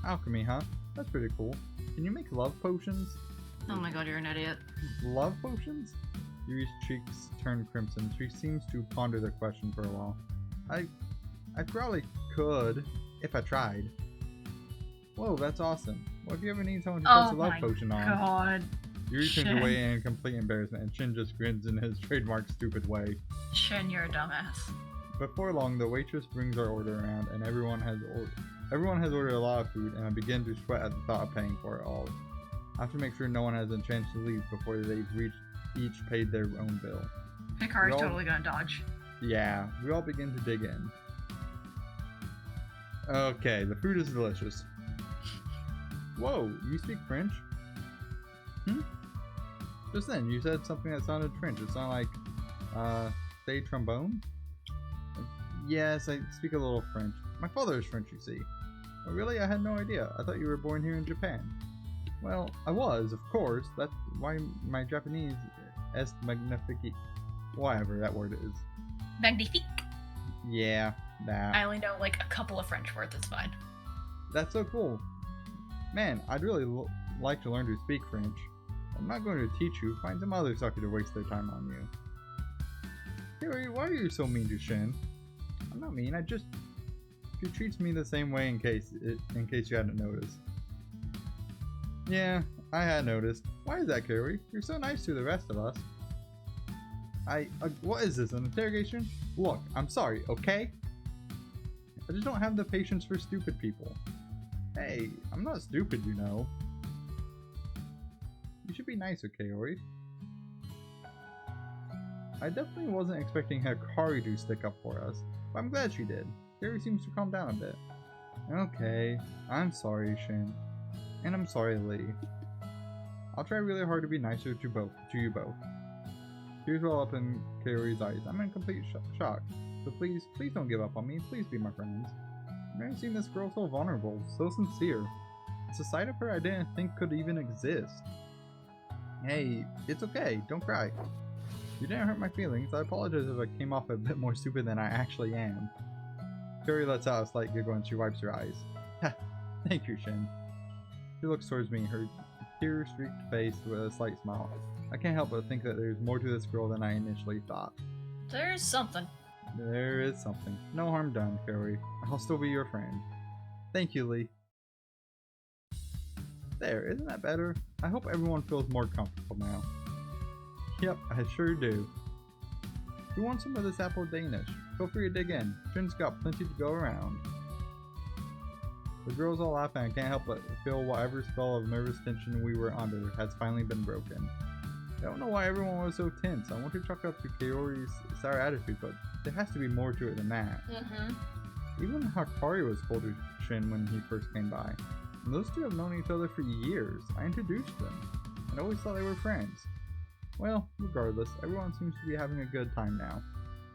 Speaker 1: Alchemy, huh? That's pretty cool. Can you make love potions?
Speaker 3: Oh my god, you're an idiot.
Speaker 1: Love potions? Yuri's cheeks turn crimson. She seems to ponder the question for a while. I probably could, if I tried. Whoa, that's awesome. Well, if you ever need someone to test a love potion on.
Speaker 2: God.
Speaker 1: Yuri turns
Speaker 2: Shin.
Speaker 1: away in complete embarrassment, and Shin just grins in his trademark stupid way.
Speaker 2: Shin, you're a dumbass.
Speaker 1: Before long, the waitress brings our order around, and everyone has ordered a lot of food, and I begin to sweat at the thought of paying for it all. I have to make sure no one has a chance to leave before they've each paid their own bill.
Speaker 2: Hikari's totally gonna dodge.
Speaker 1: Yeah, we all begin to dig in. Okay, the food is delicious. Whoa, you speak French? Just then, you said something that sounded French. It sounded like, say trombone? Yes, I speak a little French. My father is French, you see. Oh, really? I had no idea. I thought you were born here in Japan. Well, I was, of course. That's why my Japanese est magnifique. Whatever that word is.
Speaker 2: Magnifique.
Speaker 1: Yeah, that.
Speaker 2: I only know like a couple of French words, it's fine.
Speaker 1: That's so cool. Man, I'd really like to learn to speak French. I'm not going to teach you. Find some other sucker to waste their time on you. Harry, why are you so mean to Shin? I'm not mean, she treats me the same way in case you hadn't noticed. Yeah, I had noticed. Why is that, Carrie? You're so nice to the rest of us. What is this, an interrogation? Look, I'm sorry, okay? I just don't have the patience for stupid people. Hey, I'm not stupid, you know. You should be nice, okay, Ori? I definitely wasn't expecting Hikari to stick up for us, but I'm glad she did. Carrie seems to calm down a bit. Okay, I'm sorry, Shin. And I'm sorry, Lee. I'll try really hard to be nicer to you both. Tears well up in Kaori's eyes. I'm in complete shock. So please don't give up on me. Please be my friends. I've never seen this girl so vulnerable, so sincere. It's a side of her I didn't think could even exist. Hey, it's okay. Don't cry. You didn't hurt my feelings. I apologize if I came off a bit more stupid than I actually am. Kaori lets out a slight giggle and she wipes her eyes. Ha! Thank you, Shin. She looks towards me, her tear-streaked face with a slight smile. I can't help but think that there's more to this girl than I initially thought.
Speaker 2: There's something.
Speaker 1: There is something. No harm done, Kaori. I'll still be your friend. Thank you, Lee. There, isn't that better? I hope everyone feels more comfortable now. Yep, I sure do. Who wants some of this apple Danish? Feel free to dig in. Shin's got plenty to go around. The girls all laugh and I can't help but feel whatever spell of nervous tension we were under has finally been broken. I don't know why everyone was so tense. I want to chalk up to Kaori's sour attitude, but there has to be more to it than that. Even Hikari was cold to Shin when he first came by. And those two have known each other for years. I introduced them, and always thought they were friends. Well, regardless, everyone seems to be having a good time now.